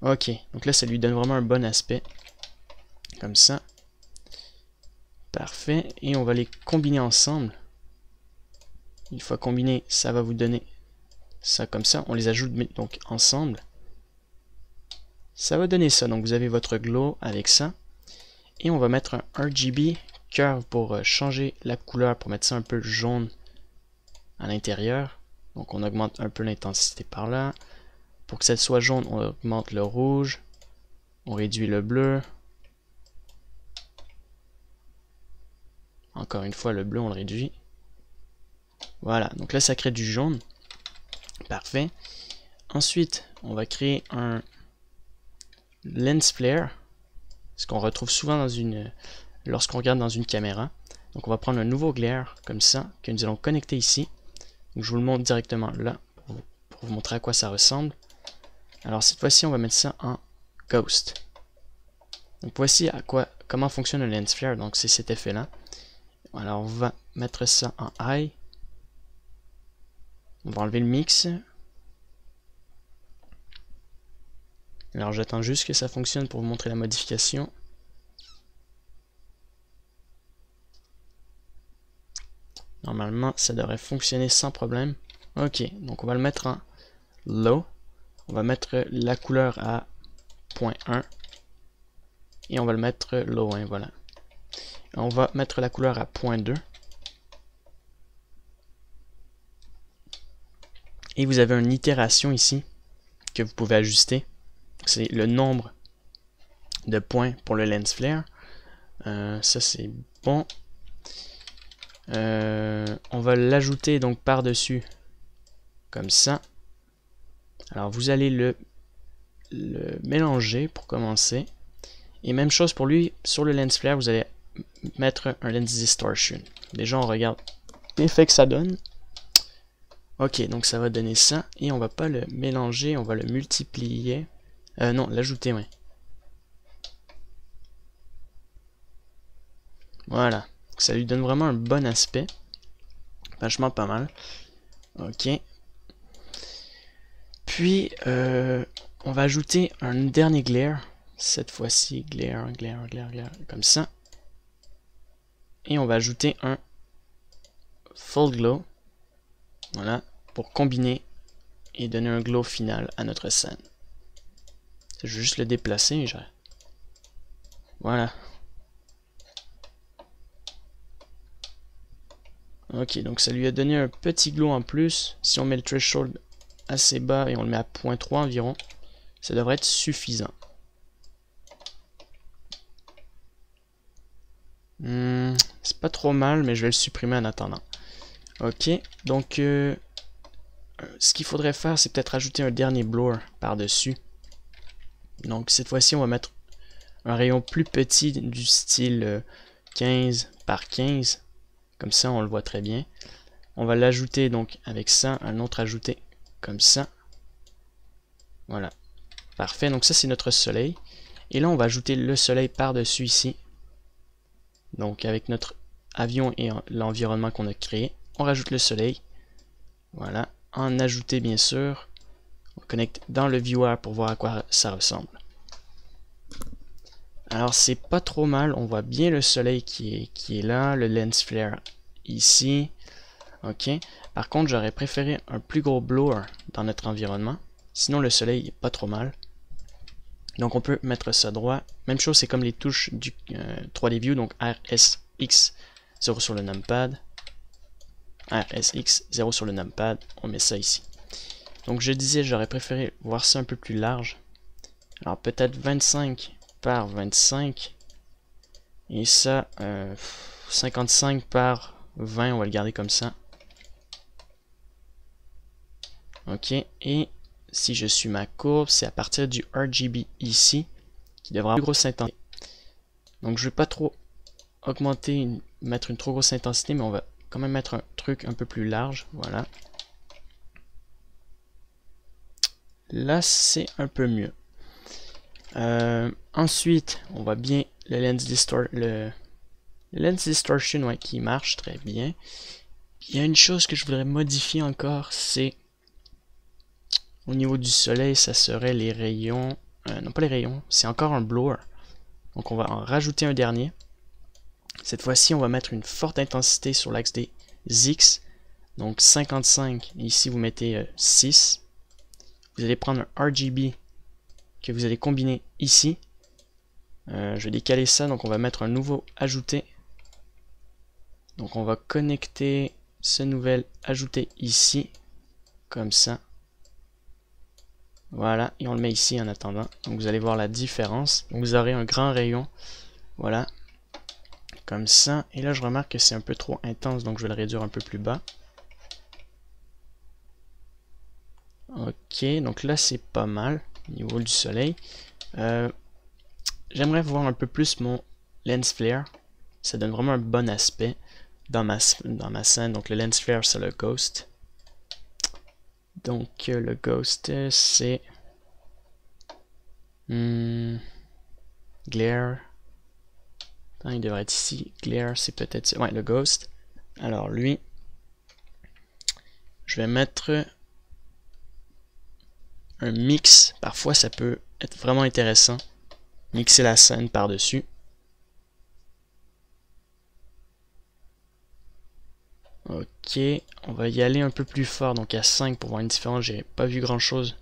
Ok, donc là, ça lui donne vraiment un bon aspect. Comme ça. Parfait. Et on va les combiner ensemble. Une fois combiné, ça va vous donner ça comme ça. On les ajoute donc ensemble. Ça va donner ça. Donc, vous avez votre glow avec ça. Et on va mettre un RGB curve pour changer la couleur, pour mettre ça un peu jaune à l'intérieur. Donc on augmente un peu l'intensité par là. Pour que ça soit jaune, on augmente le rouge. On réduit le bleu. Encore une fois, le bleu, on le réduit. Voilà, donc là ça crée du jaune. Parfait. Ensuite, on va créer un lens flare. Ce qu'on retrouve souvent lorsqu'on regarde dans une caméra. Donc on va prendre un nouveau glare, comme ça, que nous allons connecter ici. Donc je vous le montre directement là, pour vous montrer à quoi ça ressemble. Alors cette fois-ci, on va mettre ça en Ghost. Donc voici comment fonctionne le lens flare. Donc c'est cet effet-là. Alors on va mettre ça en High. On va enlever le mix. Alors j'attends juste que ça fonctionne pour vous montrer la modification. Normalement, ça devrait fonctionner sans problème. Ok, donc on va le mettre en Low. On va mettre la couleur à 0.1. Et on va le mettre Low 1, voilà. On va mettre la couleur à 0.2. Et vous avez une itération ici que vous pouvez ajuster. C'est le nombre de points pour le lens flare. Ça c'est bon. On va l'ajouter donc par-dessus comme ça. Alors vous allez le mélanger pour commencer. Et même chose pour lui, sur le lens flare, vous allez mettre un lens distortion. Déjà on regarde l'effet que ça donne. Ok, donc ça va donner ça. Et on va pas le mélanger, on va le multiplier. Non, l'ajouter, ouais. Voilà. Ça lui donne vraiment un bon aspect. Vachement pas mal. Ok. Puis, on va ajouter un dernier glare. Cette fois-ci, glare, comme ça. Et on va ajouter un full glow. Voilà. Pour combiner et donner un glow final à notre scène. Je vais juste le déplacer. Voilà. Ok, donc ça lui a donné un petit glow en plus. Si on met le threshold assez bas et on le met à 0.3 environ, ça devrait être suffisant. C'est pas trop mal, mais je vais le supprimer en attendant. Ok, donc ce qu'il faudrait faire, c'est peut-être ajouter un dernier blur par-dessus. Donc cette fois-ci, on va mettre un rayon plus petit du style 15 par 15. Comme ça, on le voit très bien. On va l'ajouter donc avec ça, un autre ajouté comme ça. Voilà. Parfait. Donc ça, c'est notre soleil. Et là, on va ajouter le soleil par-dessus ici. Donc avec notre avion et l'environnement qu'on a créé. On rajoute le soleil. Voilà. En ajouter bien sûr. On connecte dans le viewer pour voir à quoi ça ressemble. Alors c'est pas trop mal. On voit bien le soleil qui est là. Le lens flare ici. Ok. Par contre j'aurais préféré un plus gros blower dans notre environnement. Sinon le soleil est pas trop mal. Donc on peut mettre ça droit. Même chose, c'est comme les touches du 3D View, donc RSX 0 sur le numpad. RSX 0 sur le numpad, on met ça ici. Donc je disais, j'aurais préféré voir ça un peu plus large. Alors peut-être 25 par 25. Et ça, 55 par 20, on va le garder comme ça. Ok, et si je suis ma courbe, c'est à partir du RGB ici qui devra avoir une grosse intensité. Donc je ne vais pas trop augmenter, mettre une trop grosse intensité, mais on va quand même mettre un truc un peu plus large. Voilà. Là c'est un peu mieux. Ensuite, on voit bien le lens distortion ouais, qui marche très bien. Il y a une chose que je voudrais modifier encore, c'est au niveau du soleil, ça serait les rayons. Non, pas les rayons, c'est encore un blower. Donc on va en rajouter un dernier. Cette fois-ci, on va mettre une forte intensité sur l'axe des X. Donc 55. Et ici, vous mettez 6. Vous allez prendre un RGB que vous allez combiner ici. Je vais décaler ça, donc on va mettre un nouveau ajouté. Donc on va connecter ce nouvel ajouté ici. Comme ça. Voilà, et on le met ici en attendant. Donc vous allez voir la différence. Donc vous aurez un grand rayon. Voilà. Comme ça. Et là je remarque que c'est un peu trop intense, donc je vais le réduire un peu plus bas. Ok, donc là c'est pas mal au niveau du soleil. J'aimerais voir un peu plus mon lens flare. Ça donne vraiment un bon aspect dans ma scène. Donc le lens flare c'est le ghost. Donc le ghost c'est glare. Attends, il devrait être ici. Glare c'est peut-être ouais, le ghost. Alors lui, je vais mettre un mix. Parfois ça peut être vraiment intéressant. Mixer la scène par-dessus. Ok, on va y aller un peu plus fort, donc à 5 pour voir une différence, j'ai pas vu grand chose.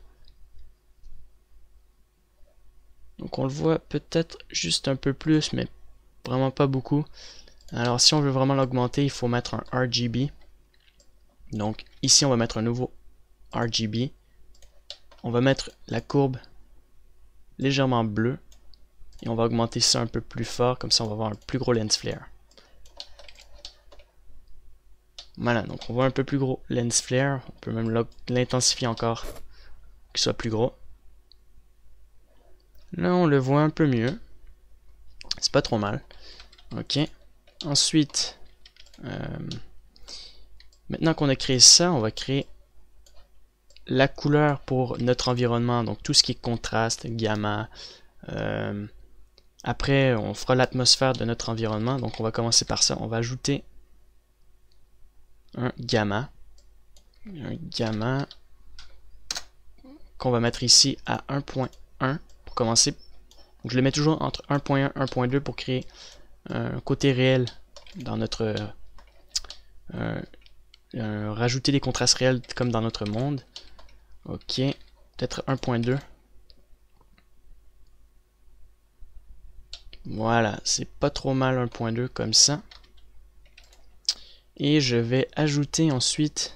Donc on le voit peut-être juste un peu plus, mais vraiment pas beaucoup. Alors si on veut vraiment l'augmenter, il faut mettre un RGB. Donc ici on va mettre un nouveau RGB. On va mettre la courbe légèrement bleue. Et on va augmenter ça un peu plus fort, comme ça on va avoir un plus gros lens flare. Voilà, donc on voit un peu plus gros lens flare. On peut même l'intensifier encore, qu'il soit plus gros. Là on le voit un peu mieux. C'est pas trop mal. Ok. Ensuite, maintenant qu'on a créé ça, on va créer la couleur pour notre environnement. Donc tout ce qui est contraste, gamma. Après, on fera l'atmosphère de notre environnement. Donc on va commencer par ça. On va ajouter un gamma. Un gamma qu'on va mettre ici à 1.1 pour commencer. Donc je le mets toujours entre 1.1 et 1.2 pour créer un côté réel dans notre... rajouter des contrastes réels comme dans notre monde. Ok, peut-être 1.2. Voilà, c'est pas trop mal 1.2 comme ça. Et je vais ajouter ensuite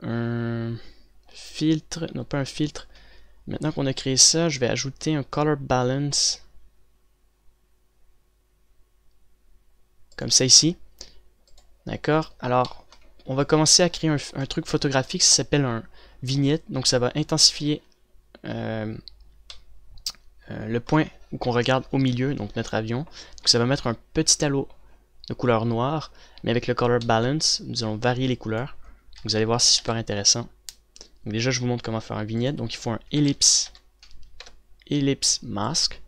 un filtre, non pas un filtre. Maintenant qu'on a créé ça, je vais ajouter un color balance. Comme ça ici. D'accord? Alors, on va commencer à créer un truc photographique, ça s'appelle un vignette. Donc ça va intensifier le point où qu'on regarde au milieu, donc notre avion. Donc ça va mettre un petit halo de couleur noire, mais avec le color balance, nous allons varier les couleurs. Vous allez voir, c'est super intéressant. Donc déjà, je vous montre comment faire un vignette. Donc il faut un ellipse mask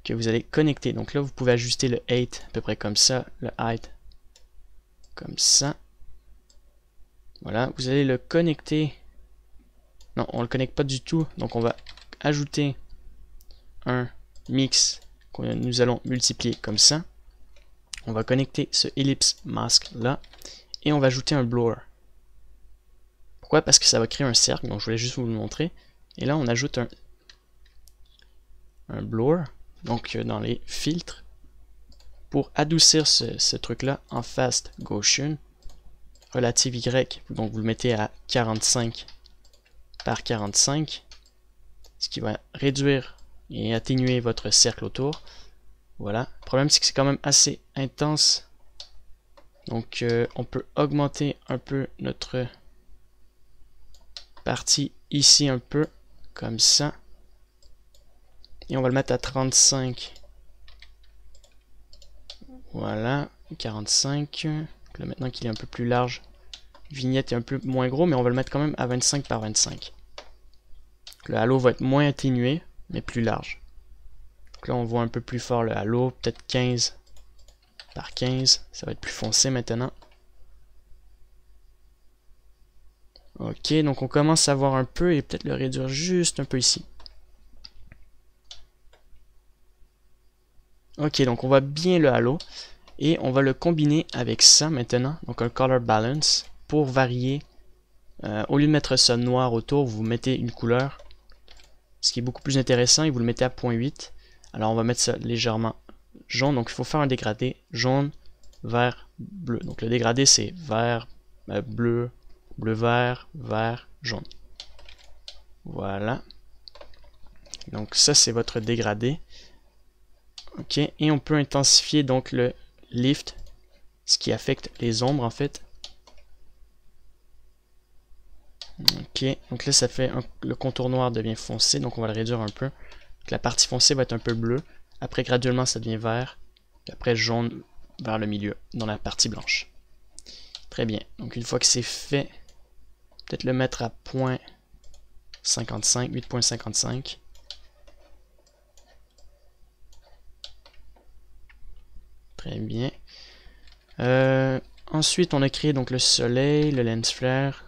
que vous allez connecter. Donc là, vous pouvez ajuster le height à peu près comme ça, le height comme ça. Voilà, vous allez le connecter. Non, on le connecte pas du tout. Donc on va ajouter un mix que nous allons multiplier comme ça. On va connecter ce ellipse mask là et on va ajouter un blower. Pourquoi? Parce que ça va créer un cercle, donc je voulais juste vous le montrer. Et là on ajoute un blower, donc dans les filtres, pour adoucir ce truc là en fast Gaussian, relative Y, donc vous le mettez à 45 par 45, ce qui va réduire et atténuer votre cercle autour. Voilà. Le problème, c'est que c'est quand même assez intense. Donc, on peut augmenter un peu notre partie ici un peu, comme ça. Et on va le mettre à 35. Voilà, 45. Là, maintenant qu'il est un peu plus large, vignette est un peu moins gros, mais on va le mettre quand même à 25 par 25. Le halo va être moins atténué, mais plus large. Donc là, on voit un peu plus fort le halo, peut-être 15 par 15. Ça va être plus foncé maintenant. Ok, donc on commence à voir un peu et peut-être le réduire juste un peu ici. Ok, donc on voit bien le halo et on va le combiner avec ça maintenant, donc un color balance pour varier. Au lieu de mettre ça noir autour, vous mettez une couleur, ce qui est beaucoup plus intéressant, et vous le mettez à 0.8. Alors on va mettre ça légèrement jaune, donc il faut faire un dégradé jaune, vert, bleu. Donc le dégradé c'est vert, bleu, bleu-vert, vert, jaune. Voilà. Donc ça c'est votre dégradé. Ok, et on peut intensifier donc le lift, ce qui affecte les ombres en fait. Ok, donc là ça fait le contour noir devient foncé, donc on va le réduire un peu. Donc, la partie foncée va être un peu bleue, après graduellement ça devient vert, puis après jaune vers le milieu, dans la partie blanche. Très bien, donc une fois que c'est fait, peut-être le mettre à 0.55, 8.55. Très bien. Ensuite, on a créé donc le soleil, le lens flare,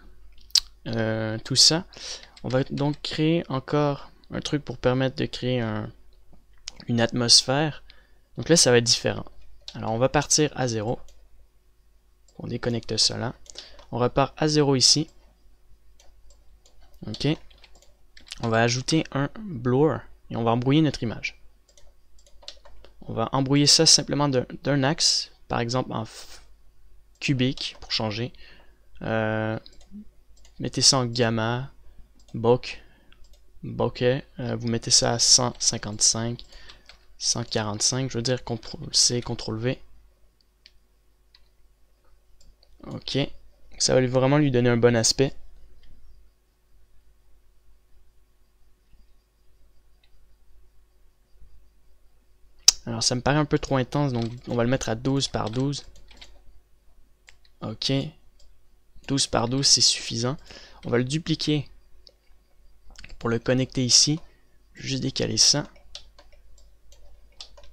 tout ça. On va donc créer encore un truc pour permettre de créer une atmosphère. Donc là, ça va être différent. Alors, on va partir à 0. On déconnecte cela. On repart à 0 ici. Ok. On va ajouter un blower et on va embrouiller notre image. On va embrouiller ça simplement d'un axe, par exemple en cubique pour changer. Mettez ça en gamma, bokeh, vous mettez ça à 155, 145, je veux dire CTRL-C, CTRL-V. Ok, ça va vraiment lui donner un bon aspect. Alors ça me paraît un peu trop intense, donc on va le mettre à 12 par 12. Ok, 12 par 12 c'est suffisant. On va le dupliquer pour le connecter ici. Juste décaler ça.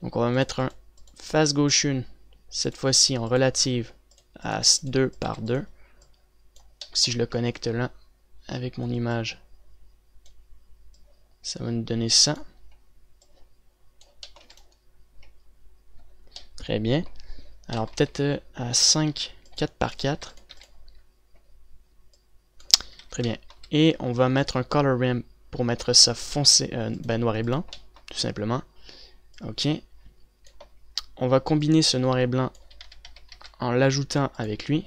Donc on va mettre un fast Gaussian, cette fois-ci en relative à 2 par 2. Si je le connecte là avec mon image, ça va nous donner ça. Très bien. Alors peut-être à 5, 4 par 4. Très bien. Et on va mettre un color rim pour mettre ça foncé, noir et blanc, tout simplement. Ok. On va combiner ce noir et blanc en l'ajoutant avec lui.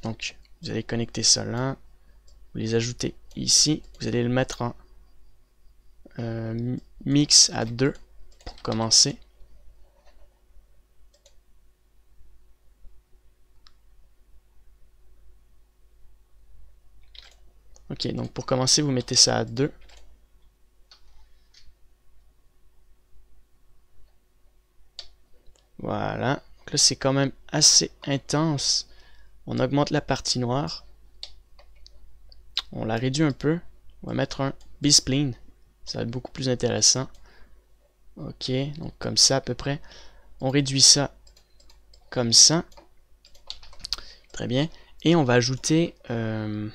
Donc, vous allez connecter ça là. Vous les ajoutez ici. Vous allez le mettre en mix à 2 pour commencer. Ok, donc pour commencer, vous mettez ça à 2. Voilà. Donc là, c'est quand même assez intense. On augmente la partie noire. On la réduit un peu. On va mettre un B-spline, Ça va être beaucoup plus intéressant. Ok, donc comme ça à peu près. On réduit ça comme ça. Très bien. Et on va ajouter un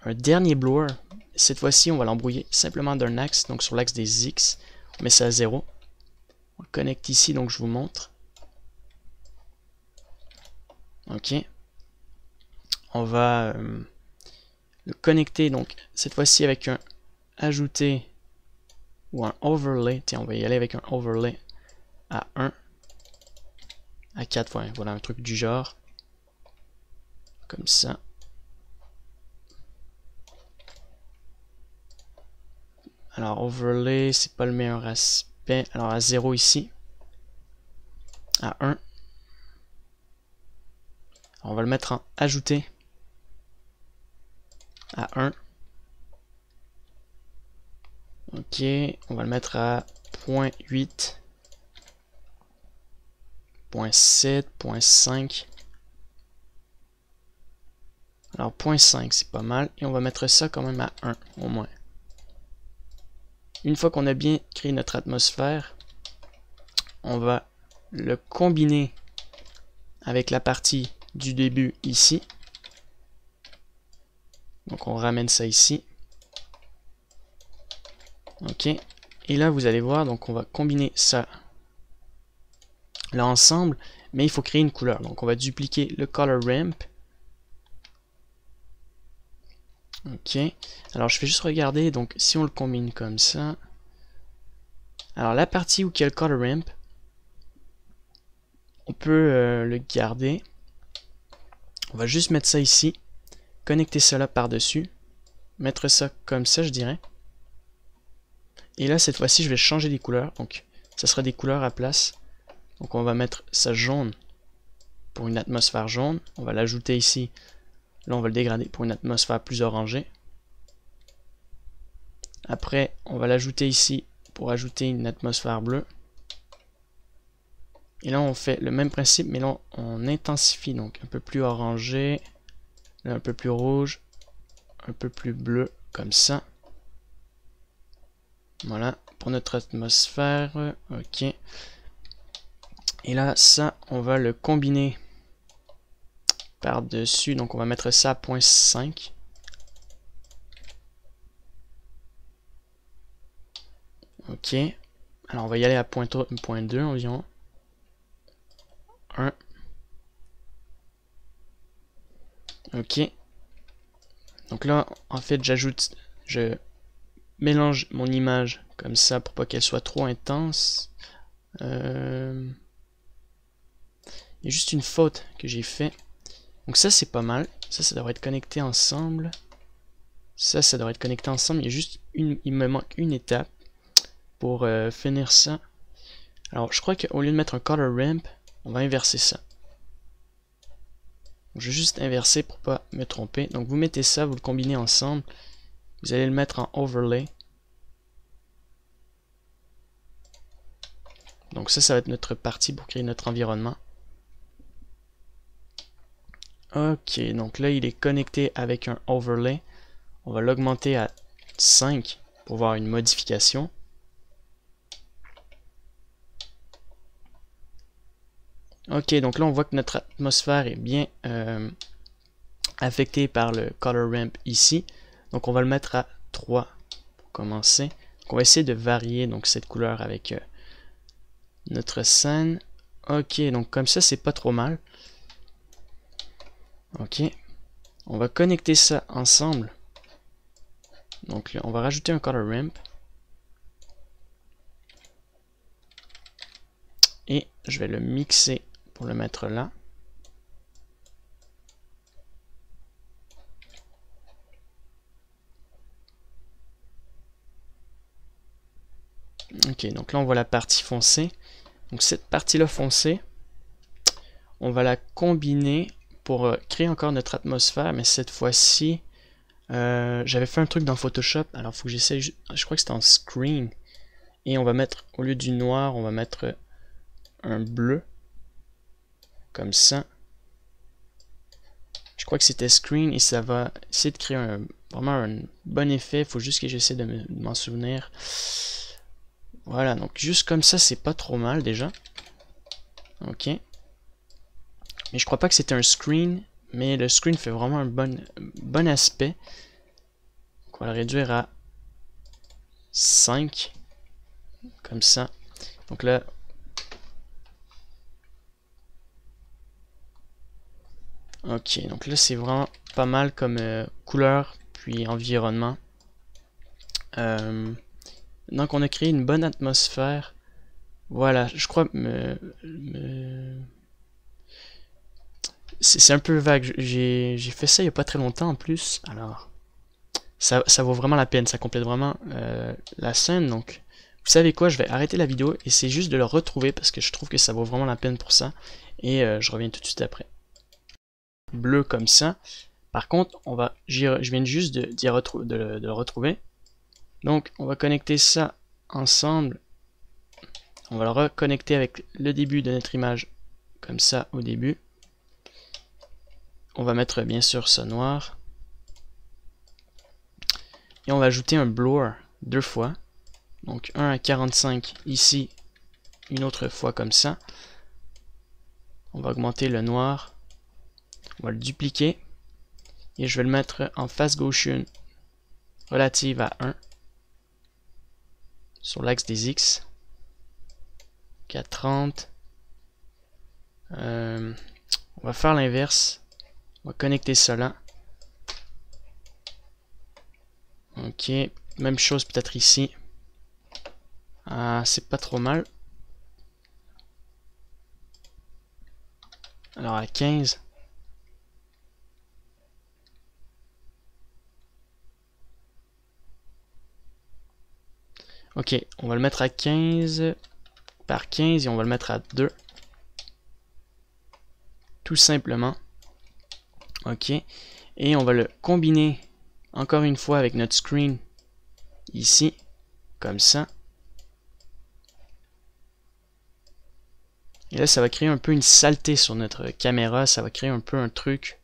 dernier blower. Cette fois-ci, on va l'embrouiller simplement d'un axe, donc sur l'axe des X. On met ça à 0. On le connecte ici, donc je vous montre. Ok. On va le connecter, donc cette fois-ci avec un ajouter ou un overlay. Tiens, on va y aller avec un overlay à 1, à 4, ouais, voilà, un truc du genre. Comme ça. Alors, overlay, c'est pas le meilleur aspect. Alors, à 0 ici. À 1. On va le mettre en ajouter. À 1. Ok, on va le mettre à 0.8. 0.7, 0.5. Alors 0.5 c'est pas mal. Et on va mettre ça quand même à 1 au moins. Une fois qu'on a bien créé notre atmosphère, on va le combiner avec la partie du début ici. Donc on ramène ça ici. Ok. Et là vous allez voir, donc on va combiner ça là ensemble. Mais il faut créer une couleur. Donc on va dupliquer le color ramp. Ok. Alors je vais juste regarder. Donc si on le combine comme ça. Alors la partie où il y a le color ramp, on peut le garder. On va juste mettre ça ici. Connecter cela par-dessus. Mettre ça comme ça, je dirais. Et là, cette fois-ci, je vais changer les couleurs. Donc, ça sera des couleurs à place. Donc, on va mettre ça jaune pour une atmosphère jaune. On va l'ajouter ici. Là, on va le dégrader pour une atmosphère plus orangée. Après, on va l'ajouter ici pour ajouter une atmosphère bleue. Et là, on fait le même principe, mais là, on intensifie. Donc, un peu plus orangé. Là, un peu plus rouge. Un peu plus bleu, comme ça. Voilà, pour notre atmosphère. Ok. Et là, ça, on va le combiner par-dessus. Donc, on va mettre ça à 0.5. Ok. Alors, on va y aller à 0.2 environ. 1. Ok. Donc là, en fait, je mélange mon image comme ça pour pas qu'elle soit trop intense. Il y a juste une faute que j'ai fait. Donc ça, c'est pas mal. Ça devrait être connecté ensemble. Ça devrait être connecté ensemble. Il y a juste il me manque une étape pour finir ça. Alors, je crois qu'au lieu de mettre un color ramp, on va inverser ça. Je vais juste inverser pour pas me tromper. Donc, vous mettez ça, vous le combinez ensemble. Vous allez le mettre en overlay. Donc ça va être notre partie pour créer notre environnement. Ok, donc là, il est connecté avec un overlay. On va l'augmenter à 5 pour voir une modification. Ok, donc là, on voit que notre atmosphère est bien affectée par le color ramp ici. Donc, on va le mettre à 3 pour commencer. Donc, on va essayer de varier donc, cette couleur avec notre scène. Ok, donc comme ça, c'est pas trop mal. Ok, on va connecter ça ensemble. Donc, on va rajouter un color ramp. Et je vais le mixer pour le mettre là. Ok, donc là on voit la partie foncée. Donc cette partie-là foncée, on va la combiner pour créer encore notre atmosphère, mais cette fois-ci, j'avais fait un truc dans Photoshop, alors il faut que j'essaie, je crois que c'était en screen. Et on va mettre, au lieu du noir, on va mettre un bleu, comme ça. Je crois que c'était screen et ça va essayer de créer vraiment un bon effet. Il faut juste que j'essaie de m'en souvenir. Voilà, donc juste comme ça, c'est pas trop mal déjà. Ok. Mais je crois pas que c'était un screen, mais le screen fait vraiment un bon aspect. Donc on va le réduire à 5. Comme ça. Donc là, ok, donc là c'est vraiment pas mal comme couleur, puis environnement. Donc on a créé une bonne atmosphère. Voilà, je crois c'est un peu vague. J'ai fait ça il n'y a pas très longtemps en plus. Alors, ça vaut vraiment la peine. Ça complète vraiment la scène. Donc, vous savez quoi? Je vais arrêter la vidéo et c'est juste de le retrouver parce que je trouve que ça vaut vraiment la peine pour ça. Et je reviens tout de suite après. Bleu comme ça. Par contre, je viens juste de le retrouver. Donc, on va connecter ça ensemble. On va le reconnecter avec le début de notre image comme ça au début. On va mettre bien sûr ça noir. Et on va ajouter un blur 2 fois. Donc 1 à 45 ici, une autre fois comme ça. On va augmenter le noir. On va le dupliquer. Et je vais le mettre en face Gaussian relative à 1. Sur l'axe des X. 430. On va faire l'inverse. On va connecter ça là. Ok, même chose peut-être ici. Ah, c'est pas trop mal. Alors à 15. Ok, on va le mettre à 15 par 15 et on va le mettre à 2. Tout simplement. Ok, et on va le combiner encore une fois avec notre screen ici, comme ça. Et là, ça va créer un peu une saleté sur notre caméra, ça va créer un peu un truc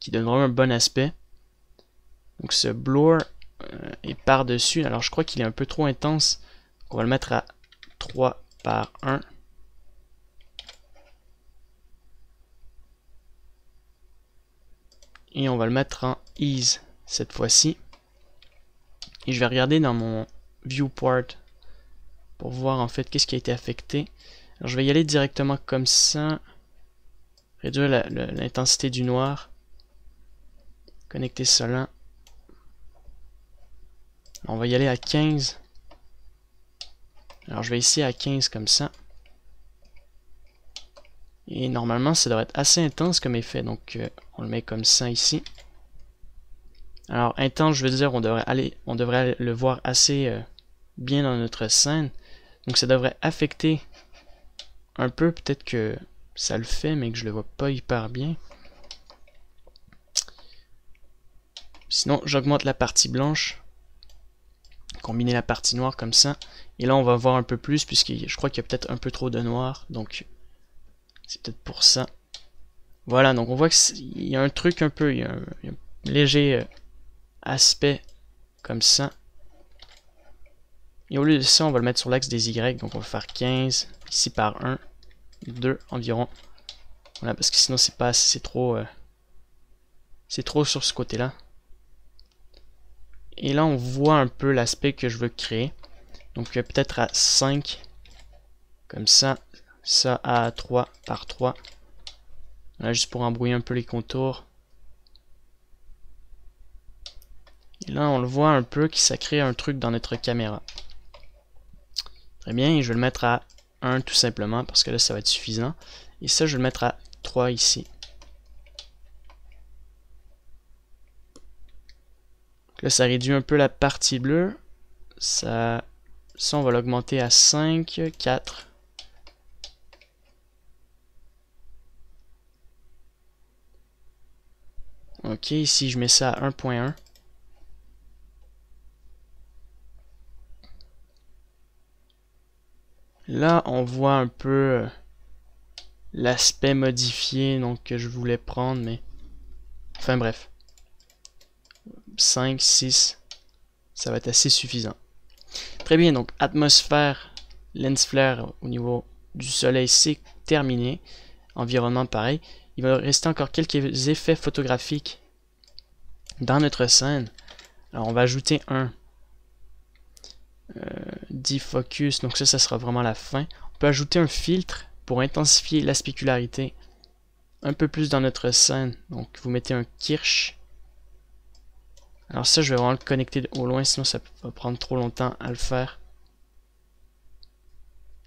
qui donne vraiment un bon aspect. Donc ce blur est par-dessus, alors je crois qu'il est un peu trop intense. On va le mettre à 3 par 1. Et on va le mettre en ease cette fois-ci. Et je vais regarder dans mon viewport pour voir en fait qu'est-ce qui a été affecté. Alors je vais y aller directement comme ça. Réduire l'intensité du noir. Connecter cela. On va y aller à 15. Alors je vais ici à 15 comme ça. Et normalement ça devrait être assez intense comme effet. Donc on le met comme ça ici. Alors intense, je veux dire, on devrait le voir assez bien dans notre scène. Donc ça devrait affecter un peu, peut-être que ça le fait, mais que je le vois pas hyper bien. Sinon, j'augmente la partie blanche. Combiner la partie noire comme ça. Et là, on va voir un peu plus, puisque je crois qu'il y a peut-être un peu trop de noir. Donc, c'est peut-être pour ça. Voilà, donc on voit qu'il y a un truc un peu, il y a un léger aspect comme ça. Et au lieu de ça, on va le mettre sur l'axe des Y. Donc, on va faire 15, ici par 1, 2 environ. Voilà, parce que sinon, c'est pas assez, c'est trop sur ce côté-là. Et là, on voit un peu l'aspect que je veux créer. Donc, peut-être à 5, comme ça. Ça à 3 par 3. Là, juste pour embrouiller un peu les contours. Et là, on le voit un peu que ça crée un truc dans notre caméra. Très bien, et je vais le mettre à 1 tout simplement, parce que là, ça va être suffisant. Et ça, je vais le mettre à 3 ici. Là, ça réduit un peu la partie bleue. Ça on va l'augmenter à 5, 4. Ok, ici, je mets ça à 1.1. Là, on voit un peu l'aspect modifié donc, que je voulais prendre, mais... Enfin bref. 5, 6, ça va être assez suffisant. Très bien, donc atmosphère, lens flare au niveau du soleil, c'est terminé. Environnement pareil. Il va rester encore quelques effets photographiques dans notre scène. Alors on va ajouter un defocus, donc ça sera vraiment la fin. On peut ajouter un filtre pour intensifier la spécularité un peu plus dans notre scène. Donc vous mettez un Kirsch. Alors ça, je vais vraiment le connecter au loin, sinon ça va prendre trop longtemps à le faire.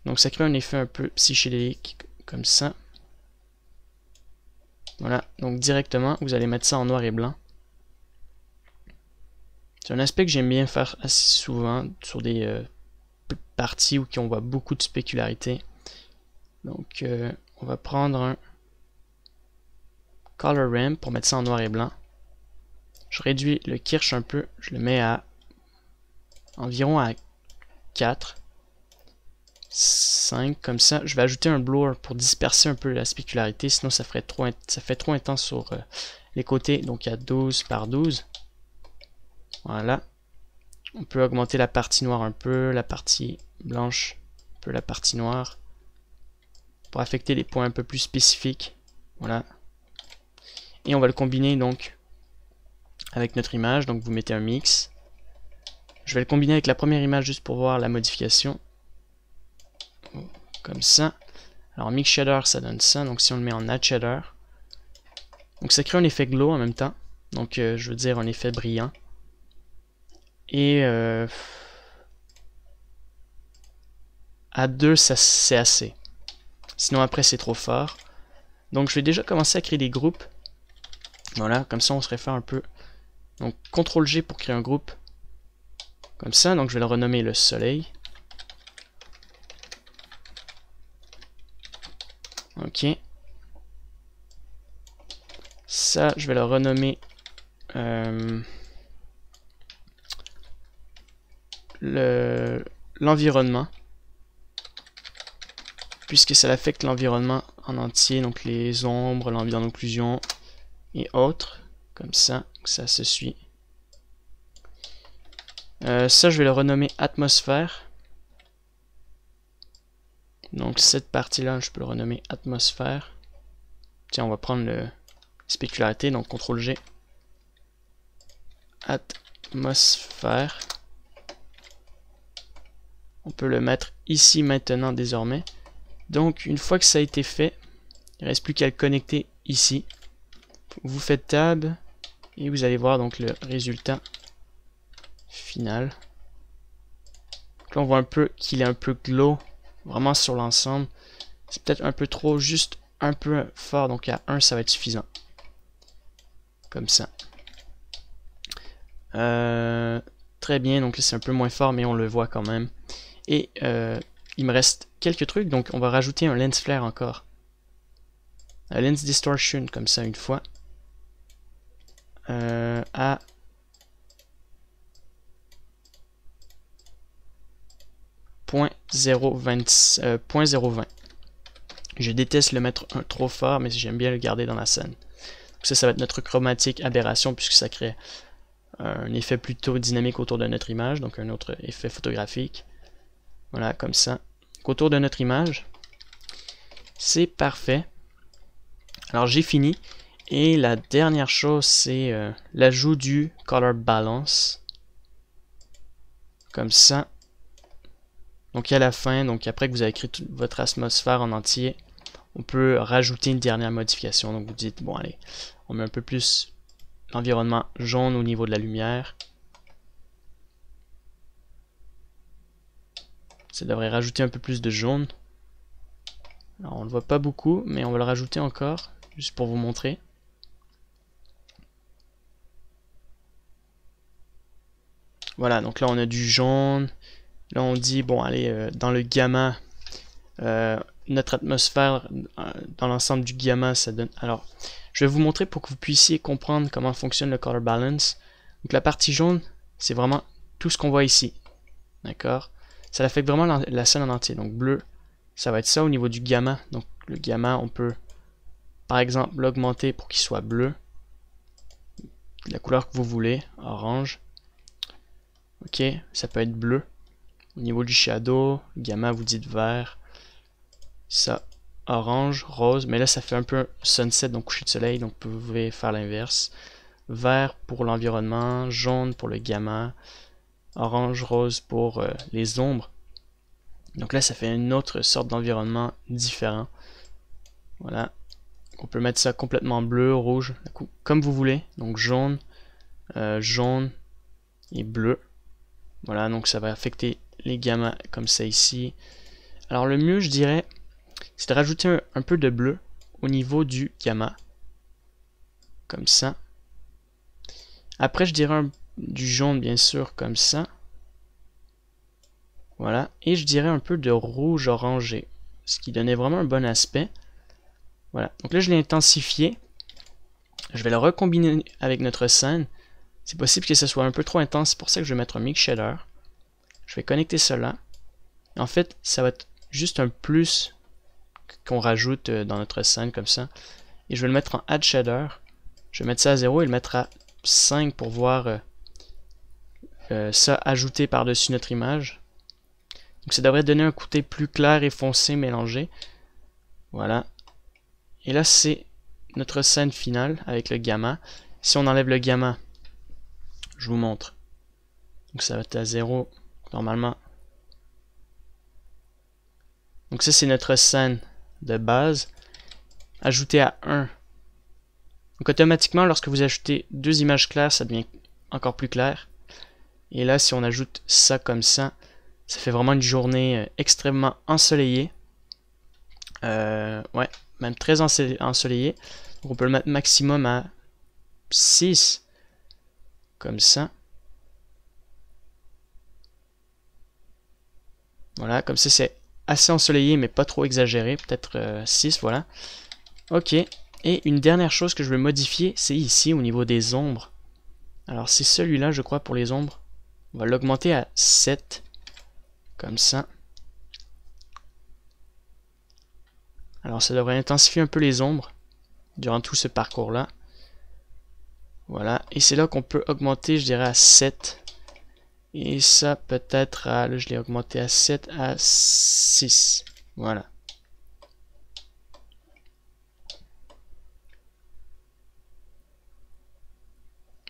Donc ça crée un effet un peu psychédélique, comme ça. Voilà, donc directement, vous allez mettre ça en noir et blanc. C'est un aspect que j'aime bien faire assez souvent sur des parties où on voit beaucoup de spécularité. Donc on va prendre un Color Ramp pour mettre ça en noir et blanc. Je réduis le Kirsch un peu, je le mets à environ à 4, 5 comme ça. Je vais ajouter un blur pour disperser un peu la spécularité, sinon ça fait trop intense sur les côtés. Donc à 12 par 12. Voilà. On peut augmenter la partie noire un peu, la partie blanche, un peu la partie noire, pour affecter les points un peu plus spécifiques. Voilà. Et on va le combiner donc avec notre image. Donc vous mettez un mix. Je vais le combiner avec la première image juste pour voir la modification. Comme ça. Alors mix shader ça donne ça. Donc si on le met en add shader. Donc ça crée un effet glow en même temps. Donc je veux dire un effet brillant. Et à 2 c'est assez. Sinon après c'est trop fort. Donc je vais déjà commencer à créer des groupes. Voilà, comme ça on se réfère un peu. Donc CTRL G pour créer un groupe. Comme ça, donc je vais le renommer le soleil. Ok. Ça, je vais le renommer l'environnement. Puisque ça affecte l'environnement en entier, donc les ombres, l'environnement d'occlusion et autres. Comme ça se suit. Ça, je vais le renommer atmosphère. Donc cette partie-là, je peux le renommer atmosphère. Tiens, on va prendre le spécularité, donc CTRL G. Atmosphère. On peut le mettre ici maintenant désormais. Donc une fois que ça a été fait, il ne reste plus qu'à le connecter ici. Vous faites Tab et vous allez voir donc le résultat final. Donc là on voit un peu qu'il est un peu glow vraiment sur l'ensemble. C'est peut-être un peu trop, juste un peu fort, donc à 1 ça va être suffisant. Comme ça. Très bien, donc là c'est un peu moins fort mais on le voit quand même. Et il me reste quelques trucs, donc on va rajouter un lens flare encore. Un lens distortion comme ça une fois. À 0.020. Je déteste le mettre trop fort, mais j'aime bien le garder dans la scène. Donc ça va être notre chromatique aberration, puisque ça crée un effet plutôt dynamique autour de notre image, donc un autre effet photographique. Voilà, comme ça. Donc, autour de notre image. C'est parfait. Alors j'ai fini. Et la dernière chose, c'est l'ajout du color balance. Comme ça. Donc à la fin, donc après que vous avez écrit toute votre atmosphère en entier, on peut rajouter une dernière modification. Donc vous dites, bon allez, on met un peu plus l'environnement jaune au niveau de la lumière. Ça devrait rajouter un peu plus de jaune. Alors on le voit pas beaucoup, mais on va le rajouter encore, juste pour vous montrer. Voilà, donc là on a du jaune. Là on dit, bon allez, dans le gamma, notre atmosphère, dans l'ensemble du gamma, ça donne... Alors, je vais vous montrer pour que vous puissiez comprendre comment fonctionne le color balance. Donc la partie jaune, c'est vraiment tout ce qu'on voit ici. D'accord? Ça affecte vraiment la scène en entier. Donc bleu, ça va être ça au niveau du gamma. Donc le gamma, on peut, par exemple, l'augmenter pour qu'il soit bleu. la couleur que vous voulez, orange. Ok, ça peut être bleu. Au niveau du shadow, gamma vous dites vert. Ça, orange, rose, mais là ça fait un peu sunset, donc coucher de soleil, donc vous pouvez faire l'inverse. Vert pour l'environnement, jaune pour le gamma, orange, rose pour les ombres. Donc là ça fait une autre sorte d'environnement différent. Voilà. On peut mettre ça complètement bleu, rouge, comme vous voulez. Donc jaune, jaune et bleu. Voilà, donc ça va affecter les gammas comme ça ici. Alors le mieux, je dirais, c'est de rajouter un peu de bleu au niveau du gamma. Comme ça. Après, je dirais du jaune, bien sûr, comme ça. Voilà. Et je dirais un peu de rouge orangé, ce qui donnait vraiment un bon aspect. Voilà. Donc là, je l'ai intensifié. Je vais le recombiner avec notre scène. C'est possible que ce soit un peu trop intense, c'est pour ça que je vais mettre un mix shader. Je vais connecter cela. En fait, ça va être juste un plus qu'on rajoute dans notre scène comme ça. Et je vais le mettre en add shader. Je vais mettre ça à 0 et le mettre à 5 pour voir ça ajouté par-dessus notre image. Donc ça devrait donner un côté plus clair et foncé mélangé. Voilà. Et là, c'est notre scène finale avec le gamma. Si on enlève le gamma, je vous montre. Donc ça va être à 0 normalement. Donc ça, c'est notre scène de base. Ajouté à 1. Donc automatiquement, lorsque vous ajoutez deux images claires, ça devient encore plus clair. Et là, si on ajoute ça comme ça fait vraiment une journée extrêmement ensoleillée. Ouais, même très ensoleillée. Donc on peut le mettre maximum à 6. Comme ça. Voilà, comme ça c'est assez ensoleillé mais pas trop exagéré. Peut-être 6, voilà. Ok. Et une dernière chose que je vais modifier, c'est ici au niveau des ombres. Alors c'est celui-là, je crois, pour les ombres. On va l'augmenter à 7. Comme ça. Alors ça devrait intensifier un peu les ombres durant tout ce parcours-là. Voilà. Et c'est là qu'on peut augmenter, je dirais, à 7. Et ça peut-être à... Là, je l'ai augmenté à 7 à 6. Voilà.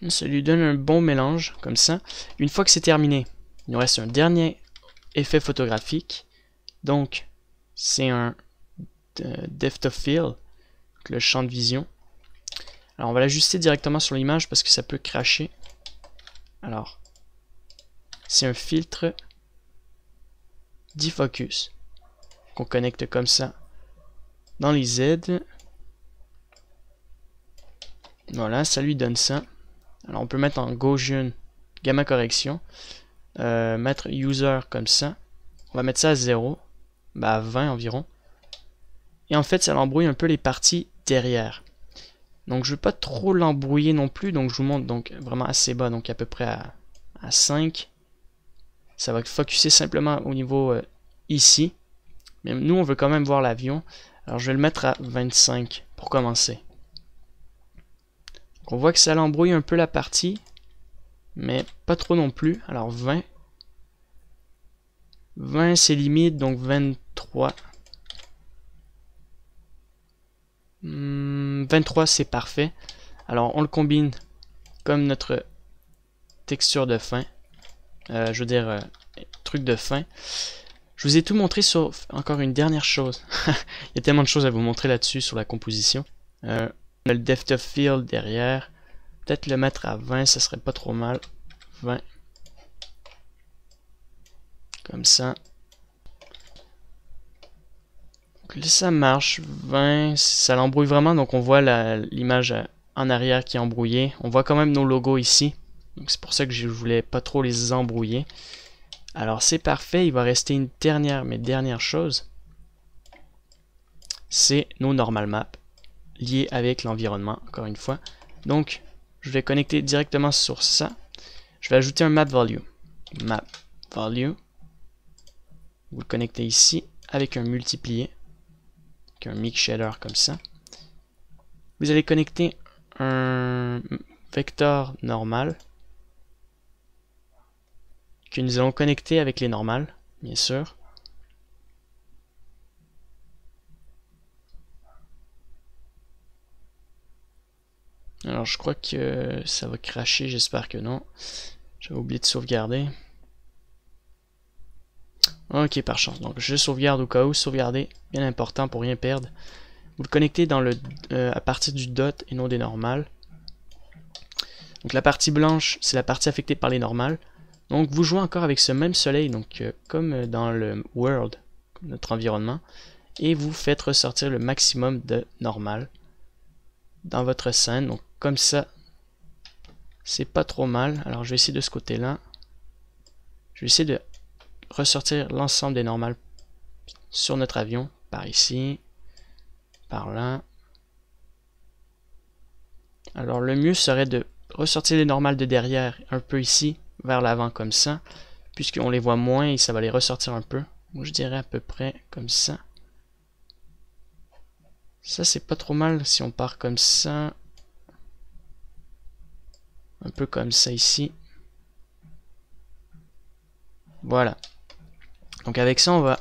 Ça lui donne un bon mélange, comme ça. Une fois que c'est terminé, il nous reste un dernier effet photographique. Donc, c'est un depth of field, le champ de vision. Alors, on va l'ajuster directement sur l'image parce que ça peut cracher. Alors, c'est un filtre defocus qu'on connecte comme ça dans les aides. Voilà, ça lui donne ça. Alors on peut mettre en Gaussian gamma correction, mettre user comme ça. On va mettre ça à 0, à 20 environ. Et en fait ça l'embrouille un peu les parties derrière. Donc je ne veux pas trop l'embrouiller non plus, donc je vous montre donc vraiment assez bas, donc à peu près à 5. Ça va focuser simplement au niveau ici. Mais nous on veut quand même voir l'avion. Alors je vais le mettre à 25 pour commencer. On voit que ça l'embrouille un peu la partie, mais pas trop non plus. Alors 20. 20 c'est limite, donc 23. 23 c'est parfait. Alors on le combine comme notre texture de fin. Je veux dire, truc de fin. Je vous ai tout montré sur encore une dernière chose. Il y a tellement de choses à vous montrer là-dessus sur la composition. On a le depth of field derrière. Peut-être le mettre à 20, ça serait pas trop mal. 20. Comme ça. Donc là, ça marche. 20, ça l'embrouille vraiment. Donc on voit l'image en arrière qui est embrouillée. On voit quand même nos logos ici. Donc c'est pour ça que je voulais pas trop les embrouiller. Alors c'est parfait. Il va rester une dernière chose. C'est nos normal maps liés avec l'environnement, encore une fois. Donc je vais connecter directement sur ça. Je vais ajouter un map value. Map value. Vous le connectez ici avec un multiplié. Avec un mix shader comme ça. Vous allez connecter un vecteur normal que nous allons connecter avec les normales, bien sûr. Alors je crois que ça va cracher, j'espère que non. J'avais oublié de sauvegarder. Ok, par chance. Donc je sauvegarde au cas où, sauvegarder, bien important pour rien perdre. Vous le connectez dans à partir du dot et non des normales. Donc la partie blanche, c'est la partie affectée par les normales. Donc vous jouez encore avec ce même soleil, donc comme dans le world, notre environnement, et vous faites ressortir le maximum de normal dans votre scène. Donc comme ça, c'est pas trop mal. Alors je vais essayer de ce côté-là. Je vais essayer de ressortir l'ensemble des normales sur notre avion, par ici, par là. Alors le mieux serait de ressortir les normales de derrière un peu ici, vers l'avant comme ça, puisqu'on les voit moins et ça va les ressortir un peu. Moi je dirais à peu près comme ça. Ça c'est pas trop mal si on part comme ça. Un peu comme ça ici. Voilà. Donc avec ça on va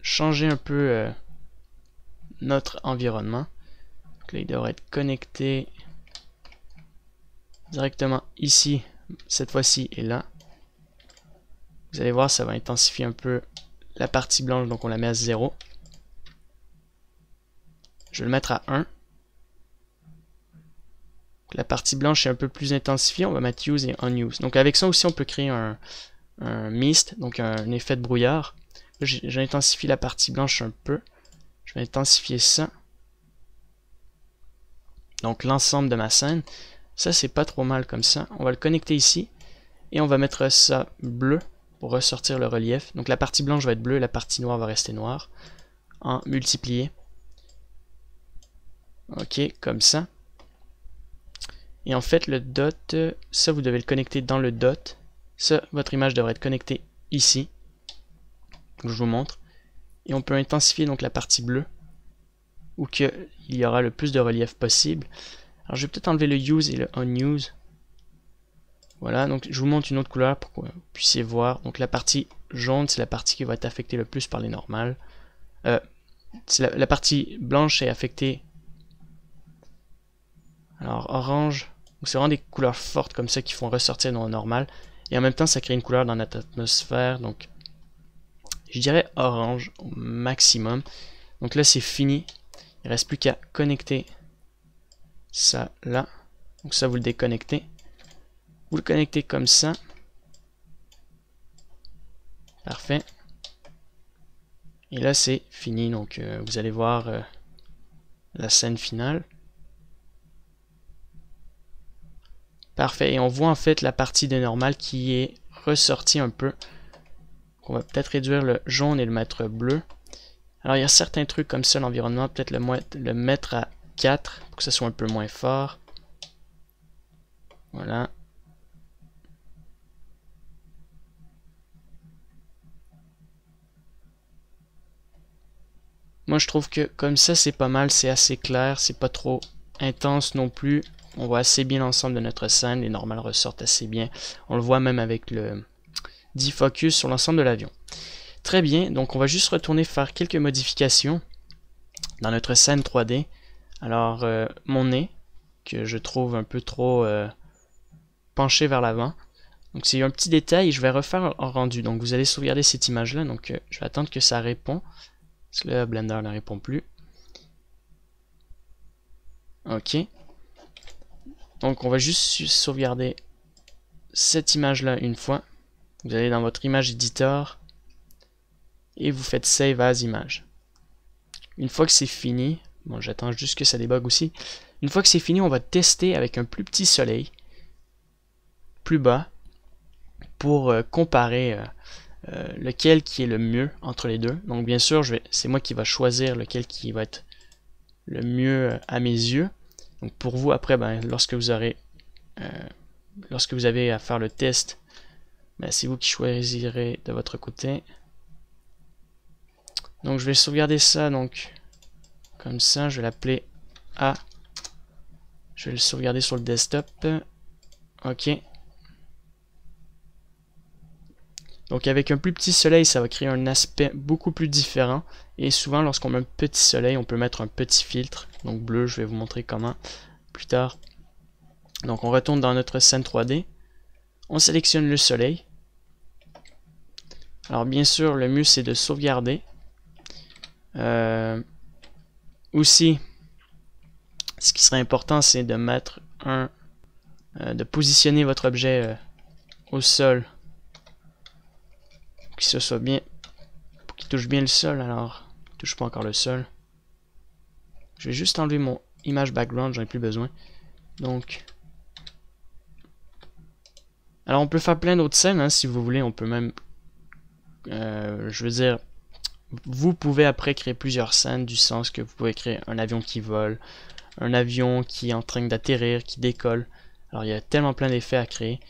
changer un peu notre environnement. Donc là il devrait être connecté directement ici, cette fois-ci et là. Vous allez voir, ça va intensifier un peu la partie blanche, donc on la met à 0. Je vais le mettre à 1. La partie blanche est un peu plus intensifiée, on va mettre use et unuse. Donc avec ça aussi on peut créer un mist, donc un effet de brouillard. J'intensifie la partie blanche un peu. Je vais intensifier ça. Donc l'ensemble de ma scène. Ça c'est pas trop mal comme ça. On va le connecter ici. Et on va mettre ça bleu pour ressortir le relief. Donc la partie blanche va être bleue, la partie noire va rester noire. En multiplié. Ok, comme ça. Et en fait le dot, ça vous devez le connecter dans le dot. Ça, votre image devrait être connectée ici. Donc, je vous montre. Et on peut intensifier donc la partie bleue. Où il y aura le plus de relief possible. Alors je vais peut-être enlever le use et le unuse. Voilà, donc je vous montre une autre couleur pour que vous puissiez voir. Donc la partie jaune, c'est la partie qui va être affectée le plus par les normales. La partie blanche est affectée. Alors orange, c'est vraiment des couleurs fortes comme ça qui font ressortir nos normales. Et en même temps, ça crée une couleur dans notre atmosphère. Donc je dirais orange au maximum. Donc là, c'est fini. Il ne reste plus qu'à connecter ça là. Donc ça, vous le déconnectez. Vous le connectez comme ça. Parfait. Et là, c'est fini. Donc, vous allez voir la scène finale. Parfait. Et on voit en fait la partie des normales qui est ressortie un peu. On va peut-être réduire le jaune et le mettre bleu. Alors, il y a certains trucs comme ça, l'environnement. Peut-être le mettre à 4 pour que ce soit un peu moins fort. Voilà. Moi je trouve que comme ça c'est pas mal, c'est assez clair, c'est pas trop intense non plus. On voit assez bien l'ensemble de notre scène, les normales ressortent assez bien. On le voit même avec le defocus sur l'ensemble de l'avion. Très bien, donc on va juste retourner faire quelques modifications dans notre scène 3D. Alors mon nez, que je trouve un peu trop penché vers l'avant. Donc c'est un petit détail et je vais refaire en rendu. Donc vous allez sauvegarder cette image là, donc je vais attendre que ça répond. Parce que là, Blender ne répond plus. Ok. Donc on va juste sauvegarder cette image-là une fois. Vous allez dans votre image editor et vous faites Save as image. Une fois que c'est fini, bon j'attends juste que ça débug aussi. Une fois que c'est fini, on va tester avec un plus petit soleil, plus bas, pour comparer lequel qui est le mieux entre les deux. Donc bien sûr, c'est moi qui va choisir lequel qui va être le mieux à mes yeux. Donc pour vous, après, lorsque vous avez à faire le test, c'est vous qui choisirez de votre côté. Donc je vais sauvegarder ça, donc comme ça, je vais l'appeler A Je vais le sauvegarder sur le desktop. Ok. Donc avec un plus petit soleil, ça va créer un aspect beaucoup plus différent. Et souvent, lorsqu'on met un petit soleil, on peut mettre un petit filtre. Donc bleu, je vais vous montrer comment plus tard. Donc on retourne dans notre scène 3D. On sélectionne le soleil. Alors bien sûr, le mieux c'est de sauvegarder. Aussi, ce qui serait important, c'est de mettre de positionner votre objet au sol, pour qu'il soit bien, pour qu'il touche bien le sol. Alors, il touche pas encore le sol. Je vais juste enlever mon image background, j'en ai plus besoin. Donc, alors on peut faire plein d'autres scènes, hein, si vous voulez. On peut même, je veux dire, vous pouvez après créer plusieurs scènes, du sens que vous pouvez créer un avion qui vole, un avion qui est en train d'atterrir, qui décolle. Alors il y a tellement plein d'effets à créer.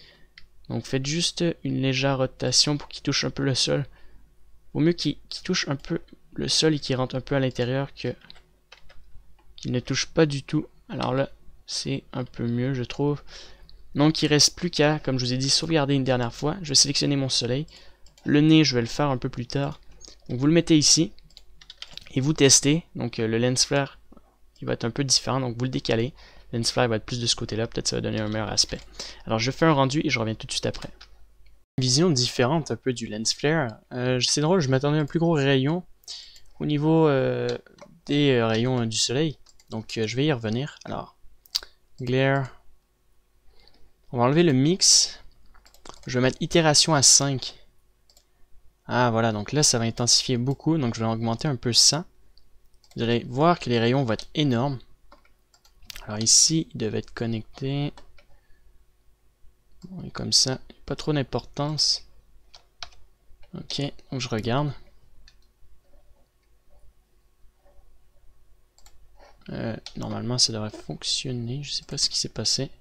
Donc faites juste une légère rotation pour qu'il touche un peu le sol. Vaut mieux qu'il touche un peu le sol et qu'il rentre un peu à l'intérieur que qu'il ne touche pas du tout. Alors là, c'est un peu mieux, je trouve. Donc il reste plus qu'à, comme je vous ai dit, sauvegarder une dernière fois. Je vais sélectionner mon soleil. Le nez, je vais le faire un peu plus tard. Donc vous le mettez ici et vous testez. Donc le lens flare, il va être un peu différent, donc vous le décalez. Le lens flare va être plus de ce côté-là, peut-être ça va donner un meilleur aspect. Alors je fais un rendu et je reviens tout de suite après. Une vision différente un peu du lens flare. C'est drôle, je m'attendais à un plus gros rayon au niveau des rayons du soleil. Donc je vais y revenir. Alors, glare. On va enlever le mix. Je vais mettre itération à 5. Ah voilà, donc là ça va intensifier beaucoup, donc je vais augmenter un peu ça. Vous allez voir que les rayons vont être énormes. Alors ici, il devait être connecté. Bon, et comme ça, pas trop d'importance. Ok, donc je regarde. Normalement ça devrait fonctionner, je sais pas ce qui s'est passé.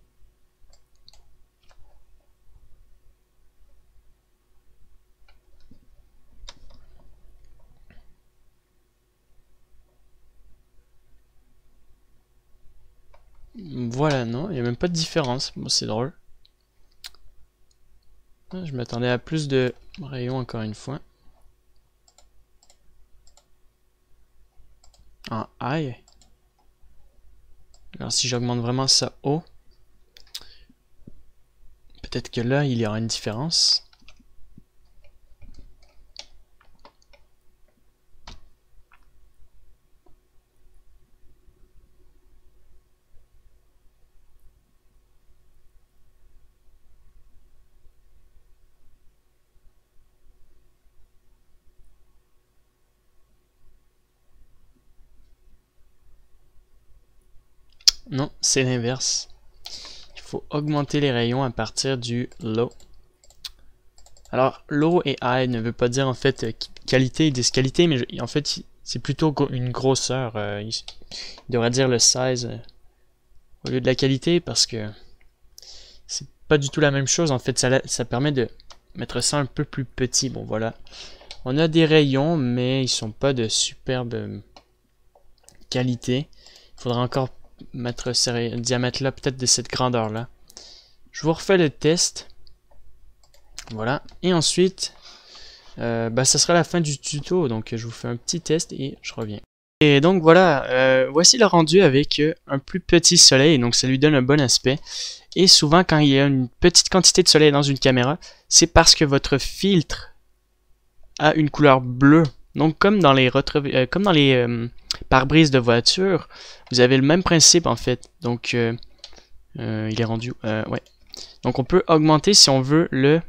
Voilà, non, il n'y a même pas de différence. Bon, c'est drôle. Je m'attendais à plus de rayons encore une fois. En high. Alors si j'augmente vraiment ça haut, peut-être que là il y aura une différence. Non, c'est l'inverse. Il faut augmenter les rayons à partir du low. Alors, low et high ne veut pas dire en fait qualité et disqualité, mais en fait c'est plutôt une grosseur. Il devrait dire le size au lieu de la qualité parce que c'est pas du tout la même chose. En fait, ça permet de mettre ça un peu plus petit. Bon, voilà. On a des rayons, mais ils sont pas de superbe qualité. Il faudra encore mettre ce diamètre là, peut-être de cette grandeur là. Je vous refais le test. Voilà. Et ensuite, ça sera la fin du tuto. Donc je vous fais un petit test et je reviens. Et donc voilà, voici le rendu avec un plus petit soleil. Donc ça lui donne un bon aspect. Et souvent quand il y a une petite quantité de soleil dans une caméra, c'est parce que votre filtre a une couleur bleue. Donc comme dans les pare-brise de voiture, vous avez le même principe en fait. Donc il est rendu, ouais. Donc on peut augmenter si on veut le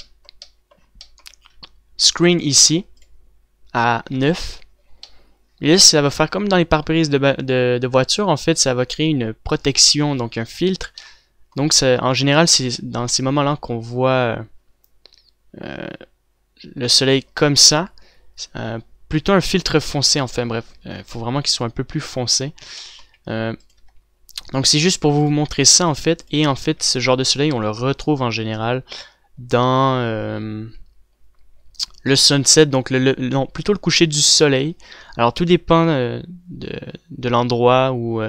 screen ici à 9. Et là ça va faire comme dans les pare-brise de voiture, en fait ça va créer une protection, donc un filtre. Donc en général c'est dans ces moments-là qu'on voit le soleil comme ça. Plutôt un filtre foncé, enfin bref, il faut vraiment qu'il soit un peu plus foncé. Donc c'est juste pour vous montrer ça en fait, et en fait ce genre de soleil on le retrouve en général dans le sunset, donc non, plutôt le coucher du soleil. Alors tout dépend de l'endroit ou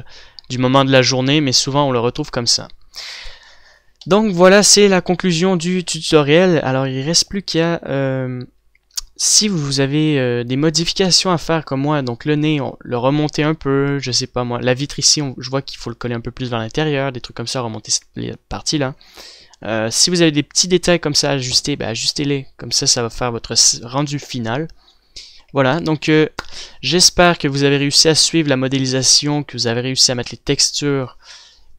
du moment de la journée, mais souvent on le retrouve comme ça. Donc voilà, c'est la conclusion du tutoriel. Alors il reste plus qu'à... si vous avez des modifications à faire comme moi, donc le nez, le remonter un peu, je sais pas moi, la vitre ici, je vois qu'il faut le coller un peu plus vers l'intérieur, des trucs comme ça, remonter cette partie-là. Si vous avez des petits détails comme ça à ajuster, ben ajustez-les, comme ça va faire votre rendu final. Voilà, donc j'espère que vous avez réussi à suivre la modélisation, que vous avez réussi à mettre les textures,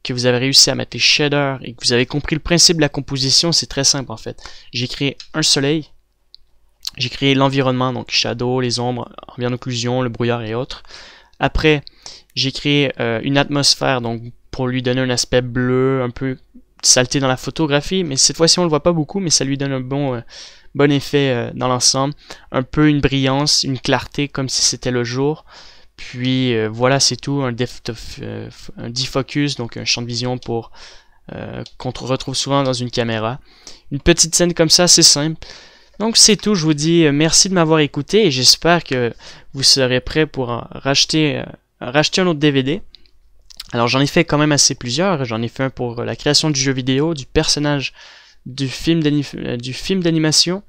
que vous avez réussi à mettre les shaders, et que vous avez compris le principe de la composition. C'est très simple en fait. J'ai créé un soleil, j'ai créé l'environnement, donc shadow, les ombres, en occlusion, le brouillard et autres. Après, j'ai créé une atmosphère, donc pour lui donner un aspect bleu, un peu saleté dans la photographie, mais cette fois-ci on le voit pas beaucoup, mais ça lui donne un bon effet dans l'ensemble. Un peu une brillance, une clarté, comme si c'était le jour. Puis voilà, c'est tout, un defocus, donc un champ de vision pour qu'on retrouve souvent dans une caméra. Une petite scène comme ça, c'est simple. Donc c'est tout, je vous dis merci de m'avoir écouté et j'espère que vous serez prêts pour racheter un autre DVD. Alors j'en ai fait quand même assez plusieurs, j'en ai fait un pour la création du jeu vidéo, du personnage, du film d'animation,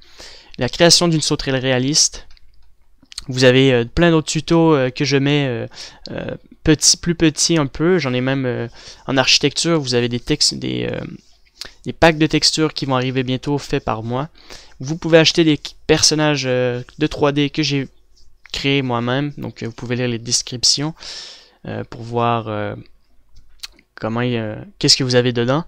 la création d'une sauterelle réaliste. Vous avez plein d'autres tutos que je mets plus petits un peu, j'en ai même en architecture, vous avez des packs de textures qui vont arriver bientôt faits par moi. Vous pouvez acheter des personnages de 3D que j'ai créés moi-même, donc vous pouvez lire les descriptions pour voir qu'est-ce que vous avez dedans.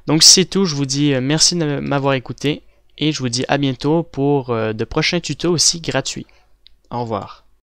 Donc c'est tout, je vous dis merci de m'avoir écouté et je vous dis à bientôt pour de prochains tutos aussi gratuits. Au revoir.